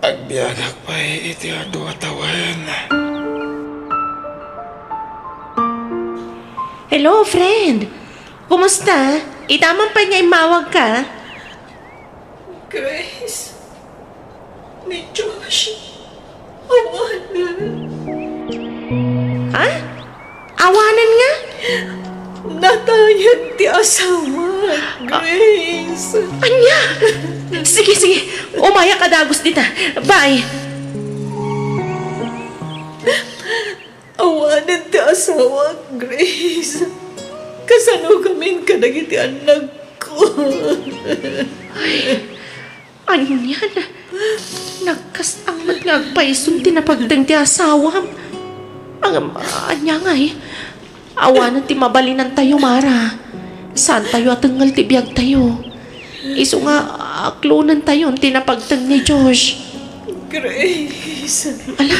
Agbiagak pa eh, iti adu atawan. Hello, friend. Kumusta? Itamang pa niya imawag ka? Grace, ni Josh, awanan. Ha? Awanan nga? Natayan ti asawa, Grace. Anya? Sige. Umaya ka dagos dita. Bye. Awanan ti asawa, Grace. Kasano kami kadagiti anak ko. Ano yan? Nagkasangat nga agpaisun tinapagdang ti asawam. Ang anya nga awanan ti mabalinan tayo, Mara. Saan tayo atengal ti biyag tayo? Iso nga aklunan tayo tinapagdang ni Josh. Grace. Ala,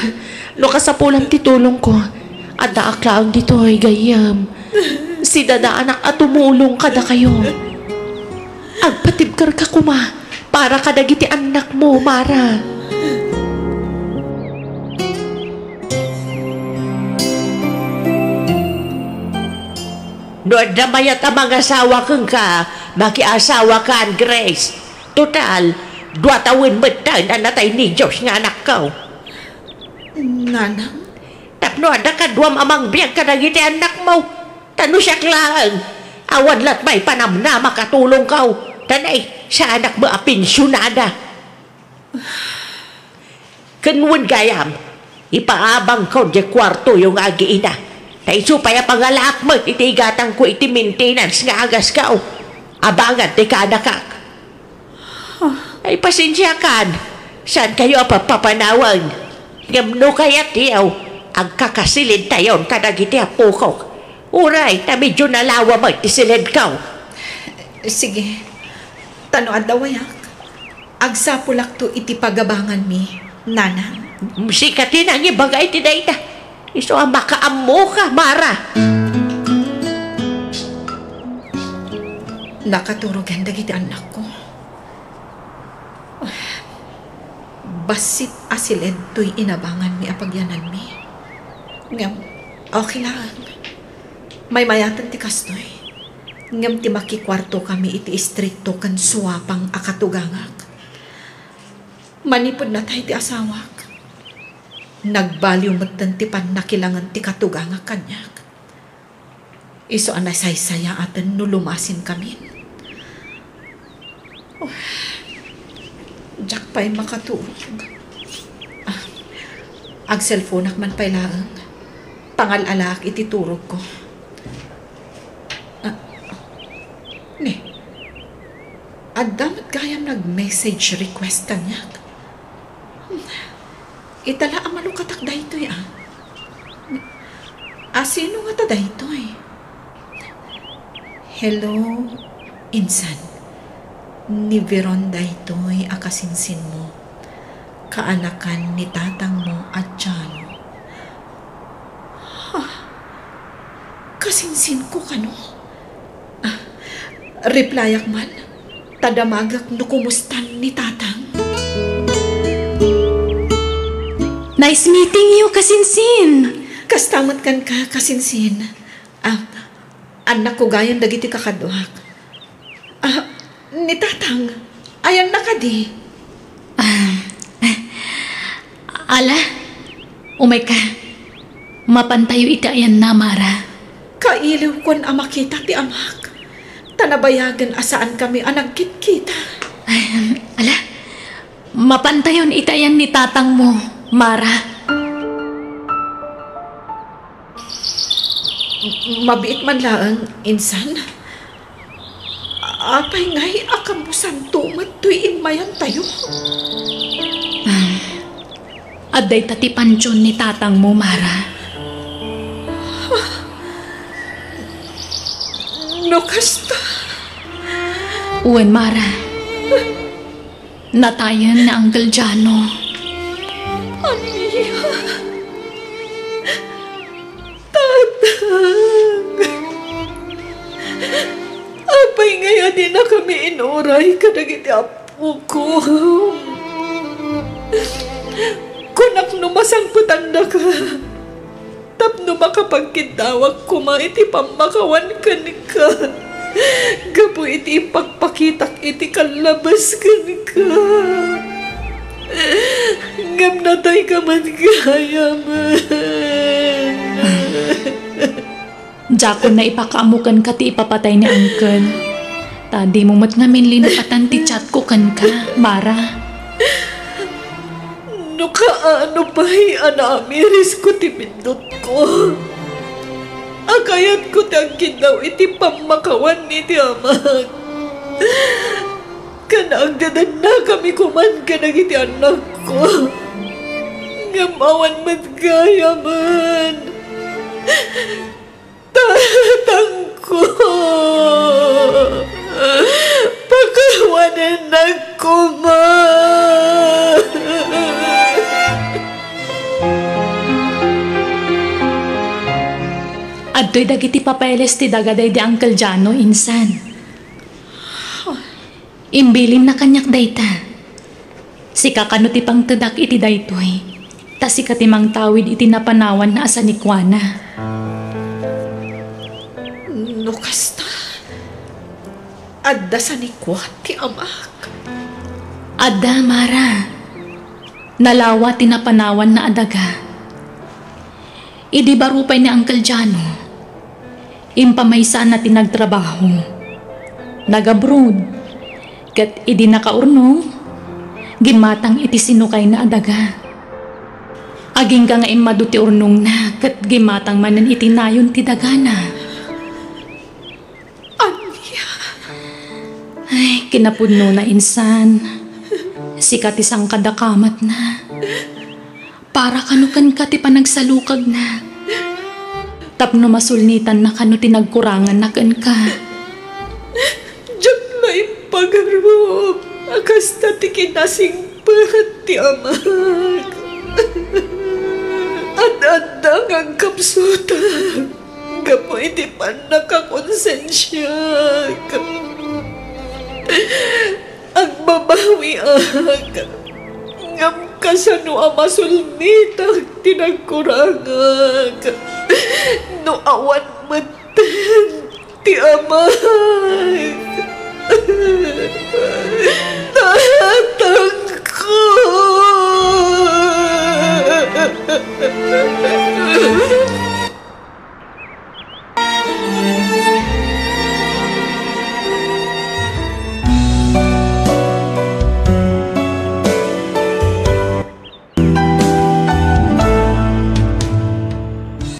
no kasapulan ti tulong ko. Ada aklaon dito ay gayam. Si dada anak at tumulong kada kayo. Agpatibkar ka kuma para kadagiti anak mo, Mara. Doon na mayat ang mga asawa kang ka, makiasawa ka, Grace. Total, 2 taon matay na natay ni Diyos nga anak ko. Nanang? Tapno ada ka 2 amang biyag ka nagiti anak mo. Tano siya klaan. Awan lat may panamna makatulong ka. Tanay, sa anak mo apinsyonada. Kanwan gayam, ipaabang ko di kwarto yung agi ina. Taiso paya pangalak mo, itigatang ko iti maintenance nga agas ka. Abangan, di ka nakak. Ay, pasensya kan. Saan kayo papapanawag? Ngamno kaya tiyaw, ang kakasilid tayon kadagiti apo ko. Uray, na medyo nalawa mo iti silid ka. Sige, tanoad dawayak. Agsapulak to iti pagabangan mi, Nanang. Sikatin ang ibagay ti dayta. Iso ang makaamo ka, Mara. Nakaturugan dagiti anak ko. Basit asilid to'y inabangan mi apagyanan mi. Ngam, okay lang. May mayatan ti kastoy. Ngam ti makikwarto kami iti istrikto kan suwapang akatugangak. Manipod na tayo ti asawak. Nagbaliw matan ti nakilangan ti katugangak kanyak. Iso anay saysaya atin no lumasin kami. Diyak pa'y makatulog. Ag-cellphone man pa'y laang. Pangal-alak iti turog ko. Ne, adamat gayam nag-message request kanyak. Itala ang malukatak daytoy sino nga ta daytoy? Hello, insan. Ni Veron daytoy akasinsin mo. Kaanakan ni tatang mo at Jano. Kasinsin ko kano? Replyak man, tadamagak no kumustan ni tatang. Nice meeting you, kasinsin. Kastamat kan ka, kasinsin. Anak ko gayan dagiti kakaduhak. Ni tatang, ayan na ka di. Ala, umay ka. Mapantayo iti ayan na, Mara. Kailiw kon makita ti amak. Tanabayagan asaan kami nagkit-kita. Ala, mapantayon iti ayan ni tatang mo, Mara. Mabiit man lang, insan. Apay ngay akamusan tumat tuy inmayan tayo. Aday tati pansyon ni tatang mo, Mara. No kasta. Uwan, Mara. Natayan na Uncle Jano. Aniya. Tatang. Apay ngaya di na kami inuray kadagiti apo ko. Kunak numasang putanda ka. Tapno makapagkidawag kuma iti pamakawan ka ni ka. Gapo iti ipagpakitak iti kalabas ka ni ka. Ngam natay ka man kaya man. Diyakon na ipakaamukan ka ti ipapatay ni Uncle. Tadi mo mat ngamin linapatan ti chat ko kan ka, Mara. No kaano pa'y anamiris ko ti pindot ko. Akayat ko tagkin daw iti pamakawan ni ti amag. Kanagdadan na kami kuman kanag iti anak ko. Ngamawan matgaya man. Tatang ko. Pakawanan ako man. Adto'y dagiti papeles ti dagaday di Uncle Jano, insan. Imbilin na kanyak dayta. Si kakano ti pang tadak iti daytoy. Ta si katimang tawid iti napanawan na asanikwana. No kasta. Adda sa nikwat ti amak. Adda, Mara. Nalawa ti napanawan na adaga. Idi barupay ni Uncle Jano. Impamaysa na tinagtrabaho. Nag-abroad. Kat idi nakaurno. Gimatang iti sinukay na adaga. Aging ka nga imado ti urnong na. Kat gimatang manan iti nayon ti dagana. Anya? Ay, kinapudno na insan. Sikat isang kadakamat na. Para kanukan ka ti panagsalukag na. Tapno masulnitan na kano tinagkurangan na kan ka. Diyak na ipagarob. Akas na ti kinasing ti amag. At-adang ang kapsutan. Gapo iti pan nakakonsensya. Ang babawi ngam kasano amasulnitag tinagkurangag. No awan matan ti amag. Tatang ko.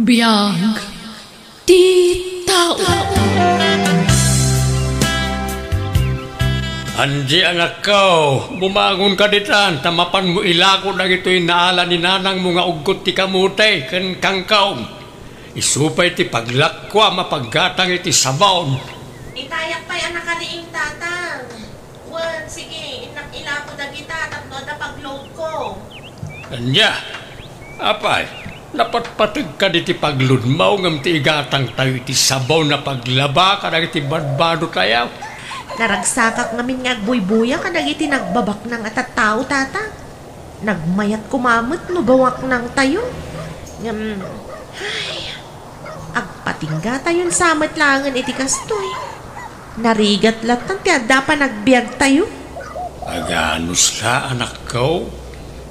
Biyag ti tao. Anji anak ko, bumangon ka ditan, tamapan mo ilako na ito'y naala ni nanang mo nga ugot ti kamutay, kan kangkaw. Isupay ti paglakwa, mapaggatang iti sabaon. Itayak pa'y anak ka niing tatang. Wan, sige, inak ilako na kita, tapno na pag-load ko. Anya, apay, napatpatag ka di ti paglunmaw ngam ti igatang tayo iti sabaw na paglaba ka na iti badbado tayaw. Naragsakak ngamin nga agbuy-buya ka nagiti nagbabak ng atatao, tata. Nagmayat kumamot no gawak ng tayo. Ay, agpatingga tayon samat langan iti kastoy. Narigat latan ti adda pa nagbiag tayo. Aganos ka anak ko.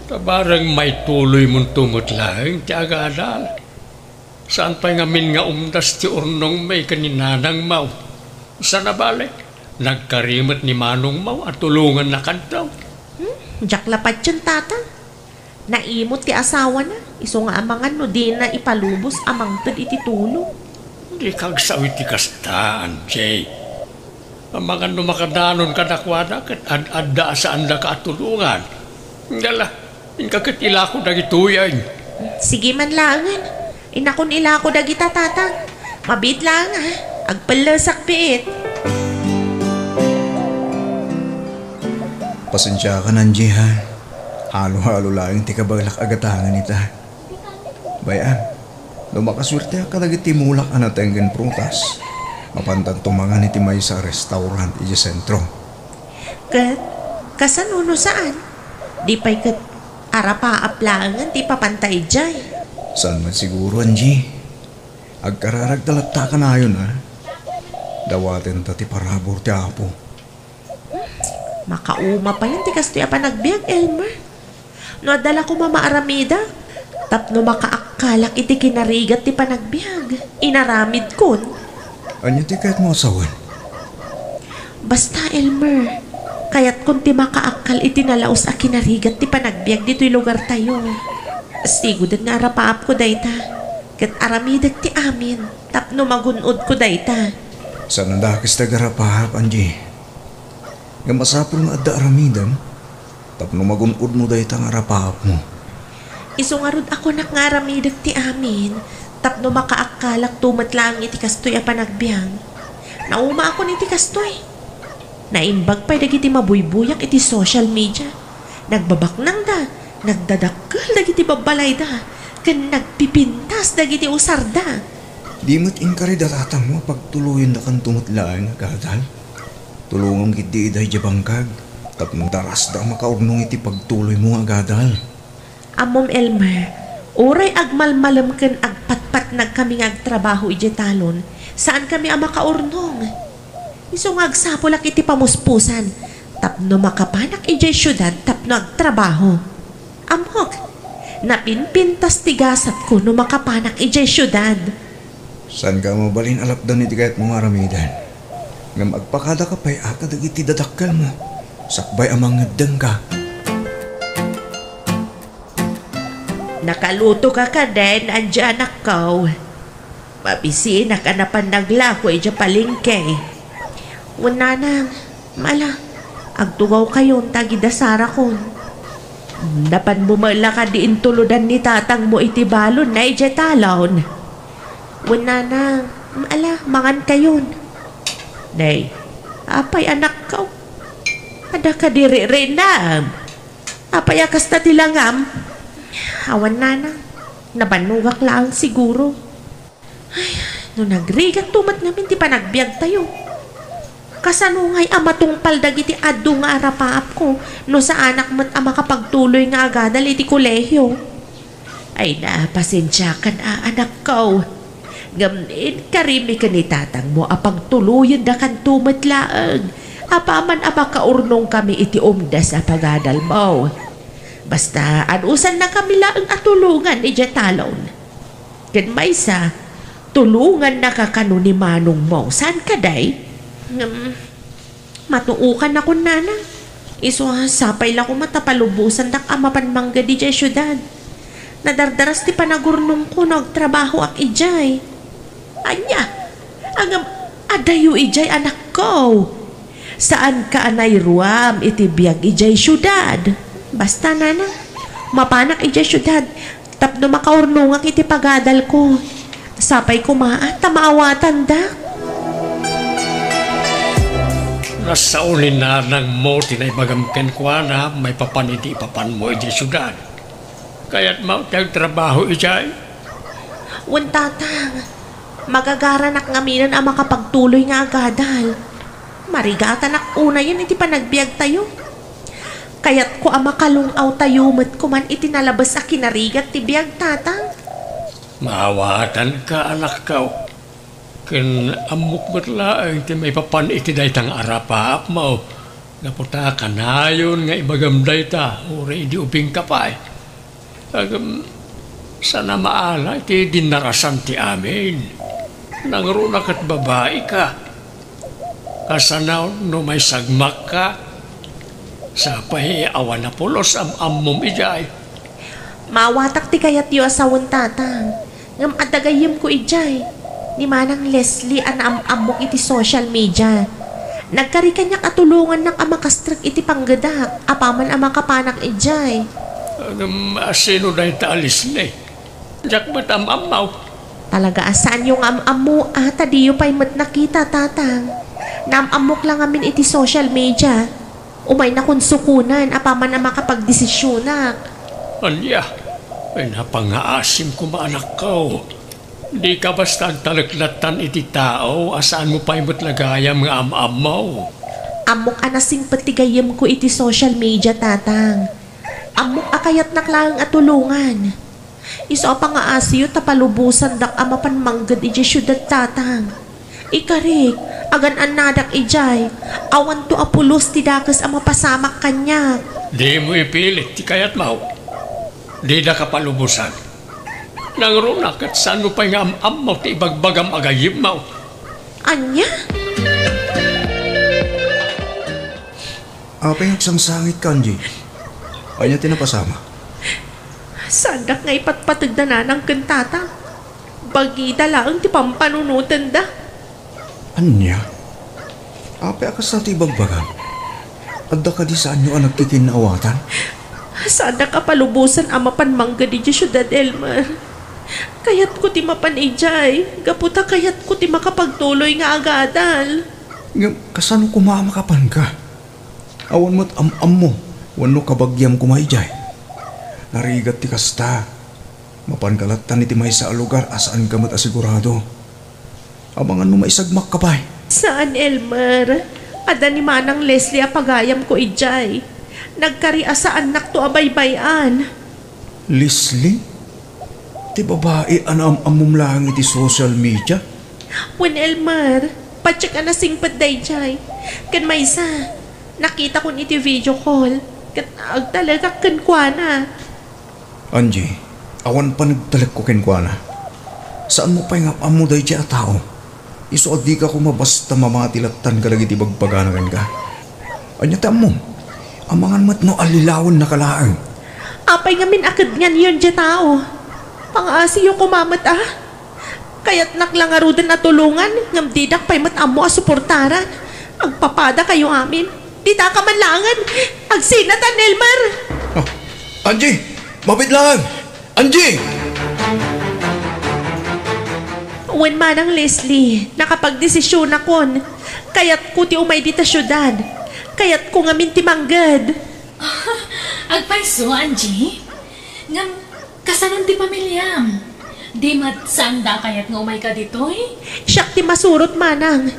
Tabarang may tuloy mong tumutlang ti agadal. Saan pa ngamin nga umdas ti urnong may kaninanang mau. Sa nabalik? Nagkarimot ni Manong Mau at tulungan na kantaw. Diyak lapat yun, tata. Naimot ti asawa na. Iso nga amangan no di na ipalubos amang tad iti tulo. Di kag sawi ti kastaan, Jay. Amangan no makadanon kadakwada kat ad-adda saan da ka tulungan. Ngala, inkakit ilako dagituyan. Sige man langan. Inakon ilako dagita, tata. Mabit lang ha. Agpalasak piit. Pasensya ka Nanji ha. Halo-halo lang ti kabaglak agatangan ita. Bayan, lumakaswerte ka dagiti mulak anatenggen prutas. Mapantan tumangan iti may sa restaurant iti sentro. Kasanuno saan? Di pa'y kat arapa-aplangan ti papantay jay. Saan man siguro Anji? Agkararag dalata ka na yun ha. Dawatin ta ti parabor ti apo. Makauma pa yun, tikas ti apa nagbiag, Elmer. No, adala ko mamaaramida. Tapno makaakalak iti kinarigat ti panagbiag. Inaramid kon. Anya ti kahit mo asawan? Basta, Elmer. Kaya't kung ti makaakal iti nalaos a kinarigat ti panagbiag dito'y lugar tayo. Sigudan nga arapaap ko dayta. Kat aramidag ti amin, tapno magunod ko dayta. Sana dakis tagarapahap, Angie. Nga masapul nga adda aramidan, tapno magunod mo dayta nga rapahap mo. Isungarod ako naramidag ti amin, tapno makaakalak tumatlang iti kastoy a panagbiang. Nauma ako ni ti kastoy. Naimbag pa'y dagiti mabuybuyak iti social media. Nagbabaknang da, nagdadakkel dagiti babalay da, kan nagpipintas dagiti usarda. Di mo't inkari datatang mo pagtuluyan na kan tumatlaan nga gadal. Tulungang giti iday jabangkag, tapno daras da makaurnong iti pagtuloy mo nga gadal. Amom Elmer, oray agmalmalam ken agpatpat nagkami agtrabaho iti talon, saan kami ang makaurnong? Iso nga agsapulak iti pamuspusan, tapno makapanak iti syudad tapno agtrabaho. Amok, napinpintas tigasat ko no makapanak iti syudad. Saan ka mabalin alapdan iti kayat mong aramidan? Nga magpakada ka pa'y akad iti dadakkal mo, sakbay amang nagdang ka. Nakaluto ka din, andyan ako. Mabisi, nakanapan naglako, ija palingke. Wala na, mala, agtugaw kayon tagidasara kon. Napan bumala ka diin tuludan ni tatang mo iti balon na ija talon. Wala na, mala, mangan kayon. Nay, apay anak ko. Ada ka diri rin na. Apay akas na tilangam. Awan na, nabanugak lang siguro. Ay, no nagrigat tumat namin ti panagbiag tayo. Kasanungay amatungpal dagiti addo nga arapaap ko no sa anak mat ama kapagtuloy nga agadal iti kolehyo. Ay na, pasensya ka na anak ko. Gamnin karimi ka ni tatang mo apag tuluyan da kan tumatlaag. Apaman ama kaurnong kami iti umda sa pagadal mo. Basta anusan na kami laang atulungan ni Jatalon. Kan may sa tulungan na kakano ni manong mo. Saan ka day? Matuukan ako nana. Iso sapay lang ko matapalubusan dak amapan mangga di jay syudad. Nadardaras ti panagurnong ko nagtrabaho ak ijay. Anya, agam adayo ijay anak ko. Saan ka anay ruam iti biyag ijay syudad? Basta nana, mapanak ijay syudad, tapno makaurnong ak iti pagadal ko. Sapay ko maat, tamaawatan da. Nasaunin na ng mo tinaybagamken ko na may papan iti papan mo ijay syudad. Kaya't mautag trabaho ijay. Wan tatang, magagaranak ngaminan ang makapagtuloy nga agadal. Marigatan ak una yan iti panagbiag tayo. Kaya't ko ang makalungaw tayo mat ko man itinalabas a kinarigat ti biag tatang. Maawatan ka anak ka. Ken amok matlaang ti may papan iti daytang arapaap mo. Naputa ka na yun nga ibagam dayta. Uri di ubing ka pa eh. Sana maala iti dinarasan ti amin. Nangrunak at babae ka. Kasanaw no may sagmak ka. Sa pahiawan na pulos am ammom ijay. Mawatak ti kayat yu asawon tatang. Ngam adagayim ko ijay. Ni manang Leslie an amok iti social media. Nagkarikanyak atulungan ng amakastrak iti panggadak. Apaman amakapanak ijay. Sino na ita alis na eh? Diyak ba't amaw? Talaga asaan yung mo ata diyo pa'y mat nakita tatang. Namamok lang amin iti social media. Umay na kunsukunan, apaman na makapagdesisyonak. Anya, ay napangaasim ko maanak ko. Di ka basta talaklatan iti tao, asaan mo pa imot lagayam nga am-amaw. Amok anasing patigayam ko iti social media tatang. Amok akayat naklang at tulungan. Iso pa nga asiyo tapalubusan dak amapan manggad iti syudad tatang. Ikarik, agan anadak ijay, awan to apulos ti dakas ang mapasamak kanya. Di mo ipilit, ti kayat mau. Di da ka palubusan. Nangrunak at saan mo pa nga am-am mo ti ibagbagam agayim mau. Anya? Apay nagsangsangit ka, Angie. Ay niya tinapasama. Sandak nga ipatpatagdanan ng kantata. pagita lang ti pampanunutan da. Anya? Ape akas na ti bagbagan. Adda ka di saan nyo ang nagkikinawatan? Sana ka palubusan ama panmangga di syudad Elmer. Kayat ko ti mapanijay. Gaputa kayat ko ti makapagtuloy nga agadal. Kasano kumamakapan ka? Awan mo't am mo. Wano kabagyam kumaijay. Narigat ti kasta. Mapankalatan ni ti may sa lugar asaan ka matasigurado. Abangan mo maisagmak ka pa. Saan Elmer? Ada ni Manang Leslie apagayam ko ijay. Nagkaria sa anak to abaybayan. Leslie? Ti babae anam-amum lang iti social media? Wen Elmer, patsyak na singpad day jay. Kan may isa, nakita ko iti video call. Kat agtalaga kenkwana. Angie, awan pa nagtalag ko kenkwana. Saan mo pa yung amu day jay tao? Iso di ka kumabasta mamatilatan ka lagi ti bagpaganagan ka. Anya mo, amangan mat no alilawan na kalaang. Apay ngamin akad ngan yun jay tao. Pang-asiyo kumamat Kaya't naklangarudan na tulungan, ngam didak pa'y matamo suportaran. Agpapada kayo amin. Dita ka manlangan. Agsinatan, Elmer. Oh, Angie! Mabit lang! Angie! Wen Manang Leslie, nakapagdesisyon akon. Kaya't ko ti umay dita syudad. Kaya't ko ngamin ti manggad. Agpaiso, Angie. Ngam, kasanon ti pamilyam. Di matsanda kayat nga umay ka dito eh. Siyak ti masurot Manang.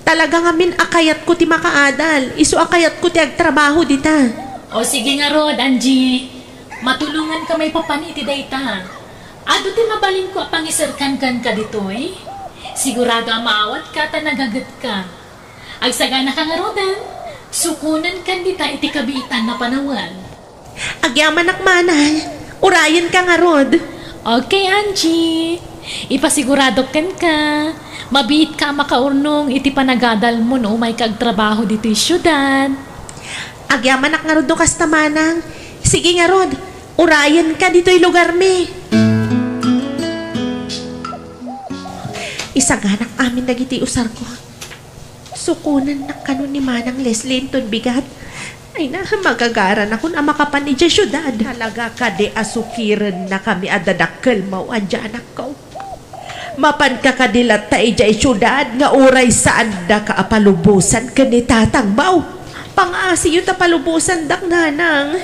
Talaga ngamin akayat ko ti makaadal. Isu akayat ko ti agtrabaho dita. O sige nga Rod, Angie. Matulungan ka may papaniti dayta. Ado ti mabalin ko pangisirkan ka dito eh. Sigurado maawat ka ta nagagat ka. Agsagana ka nga Rodan. Sukunan kan dita iti kabitan na panawan. Agyaman Manang. Urayan ka nga Rod. Okay, Angie. Ipasigurado ka. Mabiit ka makaurnong iti panagadal mo no may kagtrabaho dito yung syudad. Agyaman nga Rod no kasta Manang. Sige nga Rod. Urayan ka dito yung lugar mi. Isaganak amin nagiti usar ko. Sukunan na kanon ni Manang Leslie inton bigat. Ay na, magagaran ako na makapan ni syudad. Halaga ka de asukiran na kami adadakkel mo adyan ako. Mapan ka kadilat ta ijay syudad nga uray saan da ka apalubusan ka ni tatang baw. Pang-asiyo ta palubusan dak Nanang.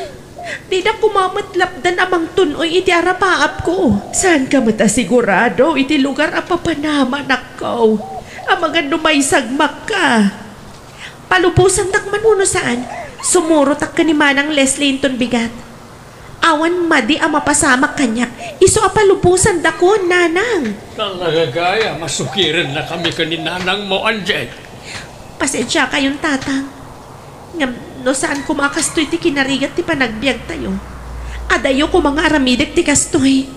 Di na kumamatlapdan amang tunoy iti arapaap ko. Saan ka matasigurado iti lugar apapanaman ako. Amagan may sagmak ka. Palubusan dak manuno saan? Sumurot ak ka ni Manang Leslie inton bigat. Awan madi ang mapasamak kanyak. Iso apalubusan dako, Nanang. Nalagagaya, masukiran na kami ka ni Nanang mo, Angie. Pasensya kayong tatang. Ngam, no saan kumakastoy ti kinarigat ti panagbiag tayo. Adayo ko mga aramidek ti kastoy.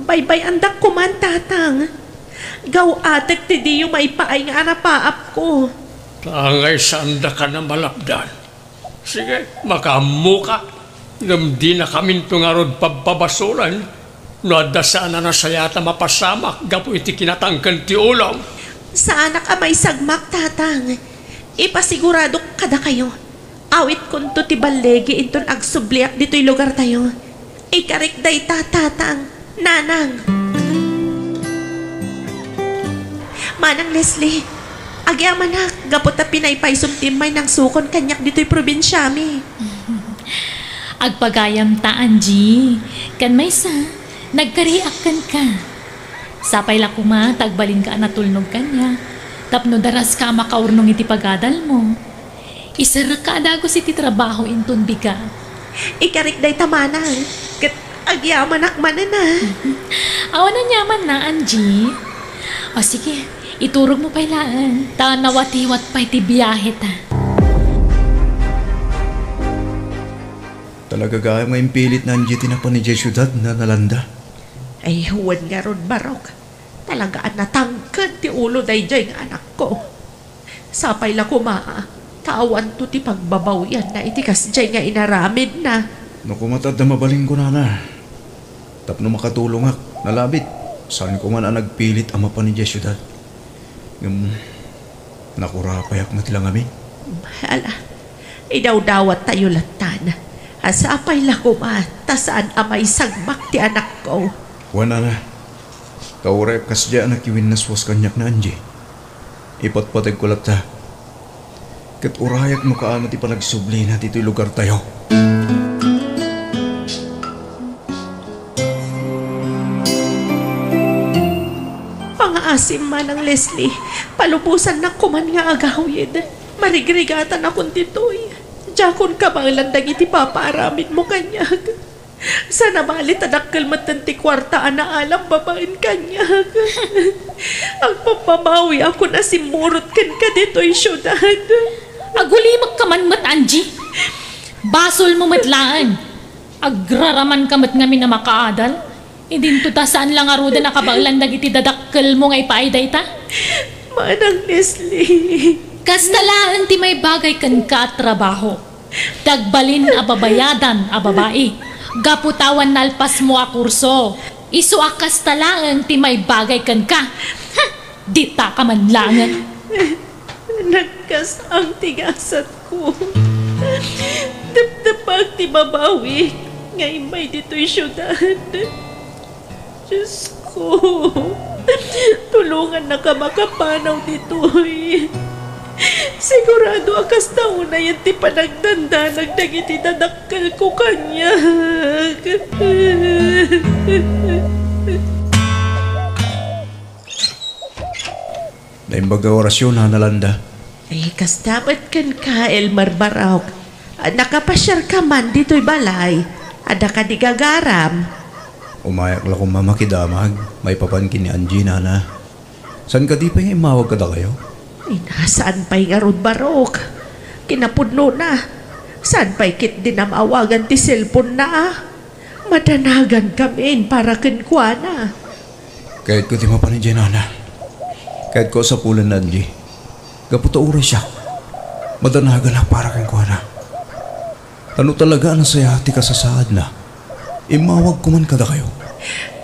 Baybay andak ko man, tatang. Gaw atek ti diyo may paay nga arapaap ko. Tangay sanda ka na malapdan. Sige, makamu ka. Ngam di na kami tungarod pababasuran. No adasaan na nasayata mapasamak. Gapo iti kinatangkan ti ulam. Sa anak may sagmak, tatang. Ipasigurado kada kayo. Awit kunto ti balegi inton agsubliak dito'y lugar tayo. Ikarik day tatang. Nanang. Manang Leslie. Agyaman na, gapot na pinaypay sumtimay ng sukon kanyak dito'y probinsya mi. Agpagayam ta, Angie. Kan may sa, nagkariakan ka. Sapay la kuma, tagbalin ka natulnog kanya. Tapno daras ka makaurnong iti pagadal mo. Isara ka adagos iti trabaho inton biga. Ikarik day tamanang, kat agyaman akmanan na. Awan na nyaman na, Angie. O sige, iturog mo pailaan. Ta nawatiwat pa iti biyahe ta. Talaga gaya may impilit na Angie tinapan ni syudad na nalanda. Ay huwan nga ron barok. Talagaan natangkad ti ulo day jay nga anak ko. Sapay la kumaa. Tawan to ti pagbabaw yan na itikas jay nga inaramid na. No kumatad na mabaling ko na. Tapno makatulong ak, nalabit. Saan ko man ang nagpilit ama pa ni syudad. Nakurapayak matilang amin. Ala, idawdawat tayo latan. Asa apay lakuma, tasaan amay sagmak ti anak ko. Wana na. Kaurep kasya anak iwin naswas kanyak na Angie. Ipatpatag ko lata. Kat urayak mo kaano ti panagsubli na dito'y lugar tayo. Pangaasim man ang Leslie, palubusan na kuman nga agawid. Marigrigatan akong titoy. Jakon ka bang landag iti papaaramin mo kanyag. Sana balit adakkel matanti kwartaan na alam babain kanyag. Ang papamawi ako na simurot kan ka dito'y syudad. Agulimag ka man mat, Angie. Basol mo matlaan. Agraraman ka mat ngamin na makaadal. Hindi to saan lang aruda na kabanglan iti dadakkel mo nga ipaiday ta? Manang Leslie. Kastalaan ti may bagay kan katrabaho. Dagbalin a babayadan a babae. Gaputawan nalpas mo a kurso. Isu a kastalaan ti may bagay kan ka. Dita ka man langan. Nagkas ang tigasat ko. Dapdapag ti babawi. Ngayon may dito'y syudad. Diyos ko. Tulungan na ka makapanaw dito'y. Sigurado akas taon na yan ti panagdanda nagdagiti dadakkel ko kanya. Naimbaga orasyon na nalanda. Ay, kas dapat kan ka, Elmer Barok. Nakapasyar ka man dito'y balay. Ada ka di gagaram. Umayak lang kong mamakidamag. May papankin ni Angie na. San ka di pa yung imawag ka da kayo? Ay, nasaan pa'y nga ron, Barok? Kinapudno na. Saan pa'y kit din na maawagan ti cellphone na? Madanagan kami para kinkwa na. Kahit ko di mapanidyan na. Kahit ko sa pulan na Angie. Kaputa oras siya. Madanagan na para kinkwa na. Ano talaga na saya ti kasasaad na? Imawag ko man kada kayo.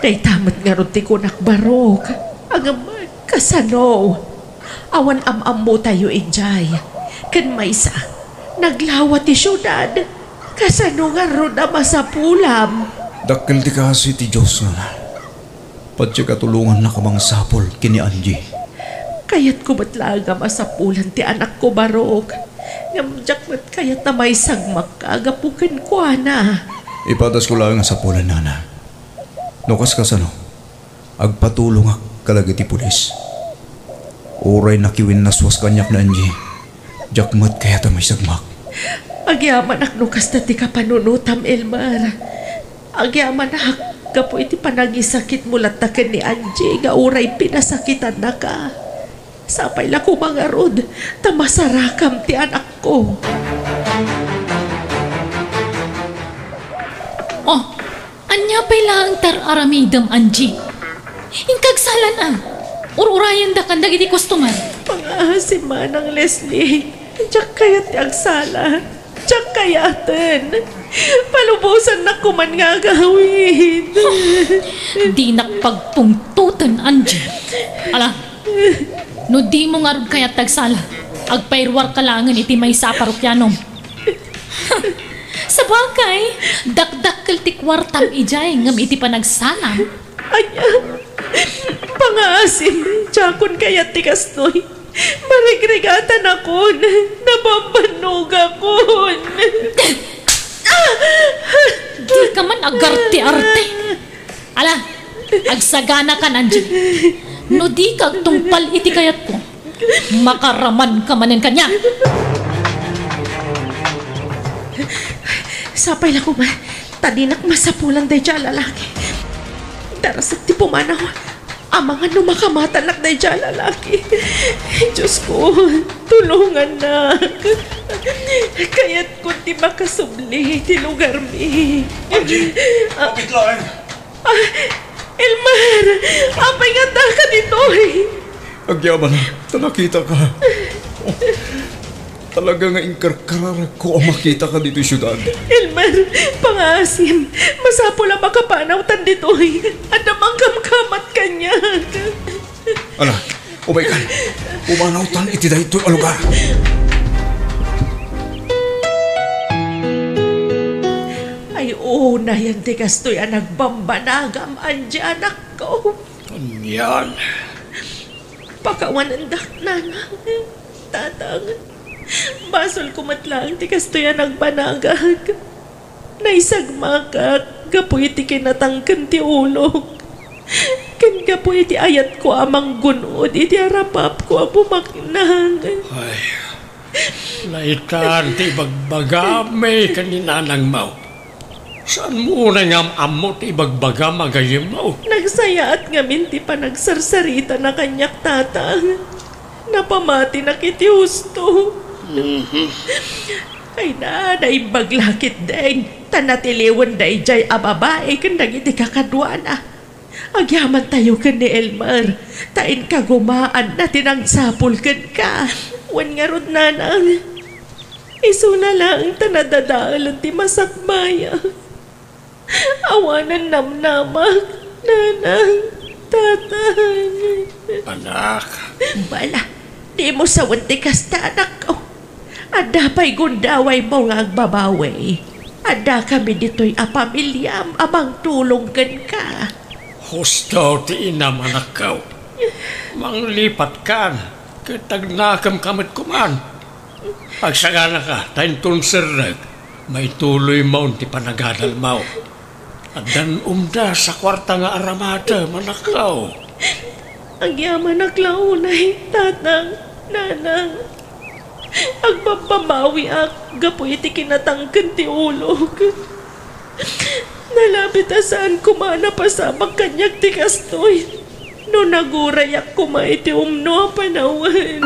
Day tamat nga ron ti kunak, Barok. Ang kasano. Awan am mo tayo injay. Kan may isa, naglawat ti syudad. Kasano nga ron na masapulam. Dakil ti kasi ti Diyos nga. Padya katulungan na kamang sapol kini Angie. Kayat ko ba't lang nga masapulan ti anak ko, Barok? Ngamjak ba't kayat na may sagmak kagapukan ko, na. Ipatas ko lang ang sapulan, nana. Nukas kasano, agpatulong ak kalagi ti pulis. Uray nakiwin naswas kanyak na Angie. Jakmat kaya ta may sagmak. Agyaman ak nukas na ti kapanunutam, Elmar. Agyaman ak kapo iti panagisakit mulat taken ni Angie nga uray pinasakitan na ka. Sapay la ko mga rod, tamasarakam ti anak ko. Oh, anya pa'y lang tar-aramidam, Angie. Inkagsalan ah. Ururayan da kan dagiti customer. Pangahasim manang Leslie. Diyak kayat ti agsala. Diyak kayaten. Palubusan na kuman nga gawin. Di nakpagpungtutan, Angie. Ala, no di mo nga rin kayat tagsala. Agpairwar ka langan iti may sa parokyanom. Sa bagay, dakdakkel ti kwartam ijay ngam iti panagsalam. Anya, pangaasim, tiyakon kaya tikas noy. Marigrigatan akon, nabambanog akon. Di ka man agarte-arte. Ala, agsagana ka, Angie. No di ka tungpal iti kayat ko, makaraman ka manin kanya. Sapay lang ko ba? Tadinak masapulan day dyan lalaki. Darasat ti pumanaw. Amang ano makamatanak day dyan lalaki. Diyos ko, tulungan na. Kaya't ko di makasubli ti lugar mi. Angie, kapit lang. Elmar, apay nga ka dito eh. Agyaman na, nakita ka. Talaga nga inkarkararag ko ang makita ka dito syudad. Elmer, pangasim, masapo lang makapanawtan dito at namang kamkamat kanya. Ala, umay ka. Umanawtan iti dahito ang lugar. Ay, na yan ti kastoy ang nagbambanagam andi anak ko. Yan. Pakawanandak na tatang. Basol kumatlang ti kastoy ang nagbanagag. Naisagmakak, gapoy ti kinatangkan ti ulog. Kan gapoy ti ayat ko amang gunod, iti arapap ko ang bumaknang. Ay, laitan ti bagbagamay kaninanang mau. Saan mo na nga amo ti bagbaga magayim mo? Nagsayaat ngamin ti panagsarsarita na kanyak tatang. Napamati na kiti husto. Ay na, naibaglakit din. Tanatiliwan da ijay ababae kan nagiti kakadwana. Agyaman tayo kan ni Elmer. Tain ka gumaan na tinangsapol kan ka. Wan nga rod nanang. Iso na lang tanadadaalan ti masakmaya. Awanan namnamak, nanang, tatang. Anak. Bala, di mo sawan ti kasta anak ko. Ada pa'y gundaway mo nga agbabawi. Ada kami dito'y apamilyam abang tulonggan ka. Husto ti inam anak ko. Manglipat kan. Kitagnakam kamit kuman. Pagsagana ka, tayo tunsirag. May tuloy mo ti panagadal mo. At dan umda sa kwarta nga aramada, manakaw. Ang yaman naglaunay, tatang, nanang. Agpapamawi ak, gapoy iti kinatangkan ti ulog. Nalapit asaan kumana pa sa magkanyak ti kastoy. No naguray ak kumay ti umno panawan.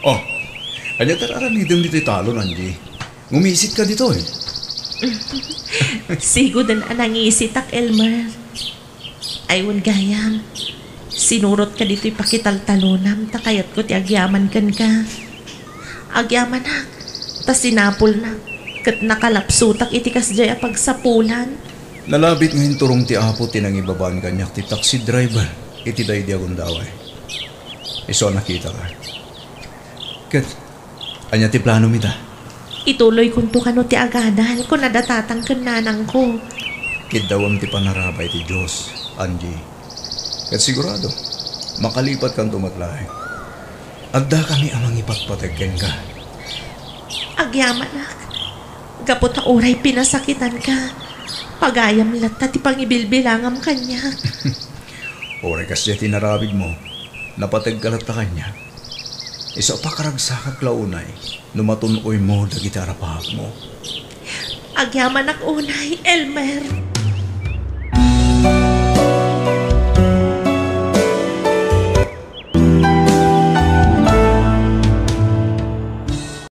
Oh, kanya tararamidam dito talon, Angie. Ngumisit ka dito eh. Sigo dan anangisitak, Elmer. Aywan gayam. Sinurot ka dito'y pakitaltalunam, takayat ko ti agyaman kan ka. Agyaman na, tas sinapol na, kat nakalapsutak itikas jaya pagsapulan. Nalabit ngayon turong ti apo tinang ibabaan kanyak ti taxi driver, iti day di akong daway. Iso nakita ka. Kat, anya ti plano mita? Ituloy kung to kano ti agadan kung nadatatang kan nanang ko. Kidawam ti panarabay ti Diyos, Angie. Kat sigurado, makalipat kang tumatlahe. Agda kami amang ipagpatagyan ka. Agyaman ak, gapot na oray pinasakitan ka. Pagayam latta ti pangibilbilangam kanya. Oray kasi tinarabig mo, napatagkalat na kanya. Isa pa karagsakat launay, numatunoy mo dagiti arapahag mo. Agyaman ak unay, Elmer.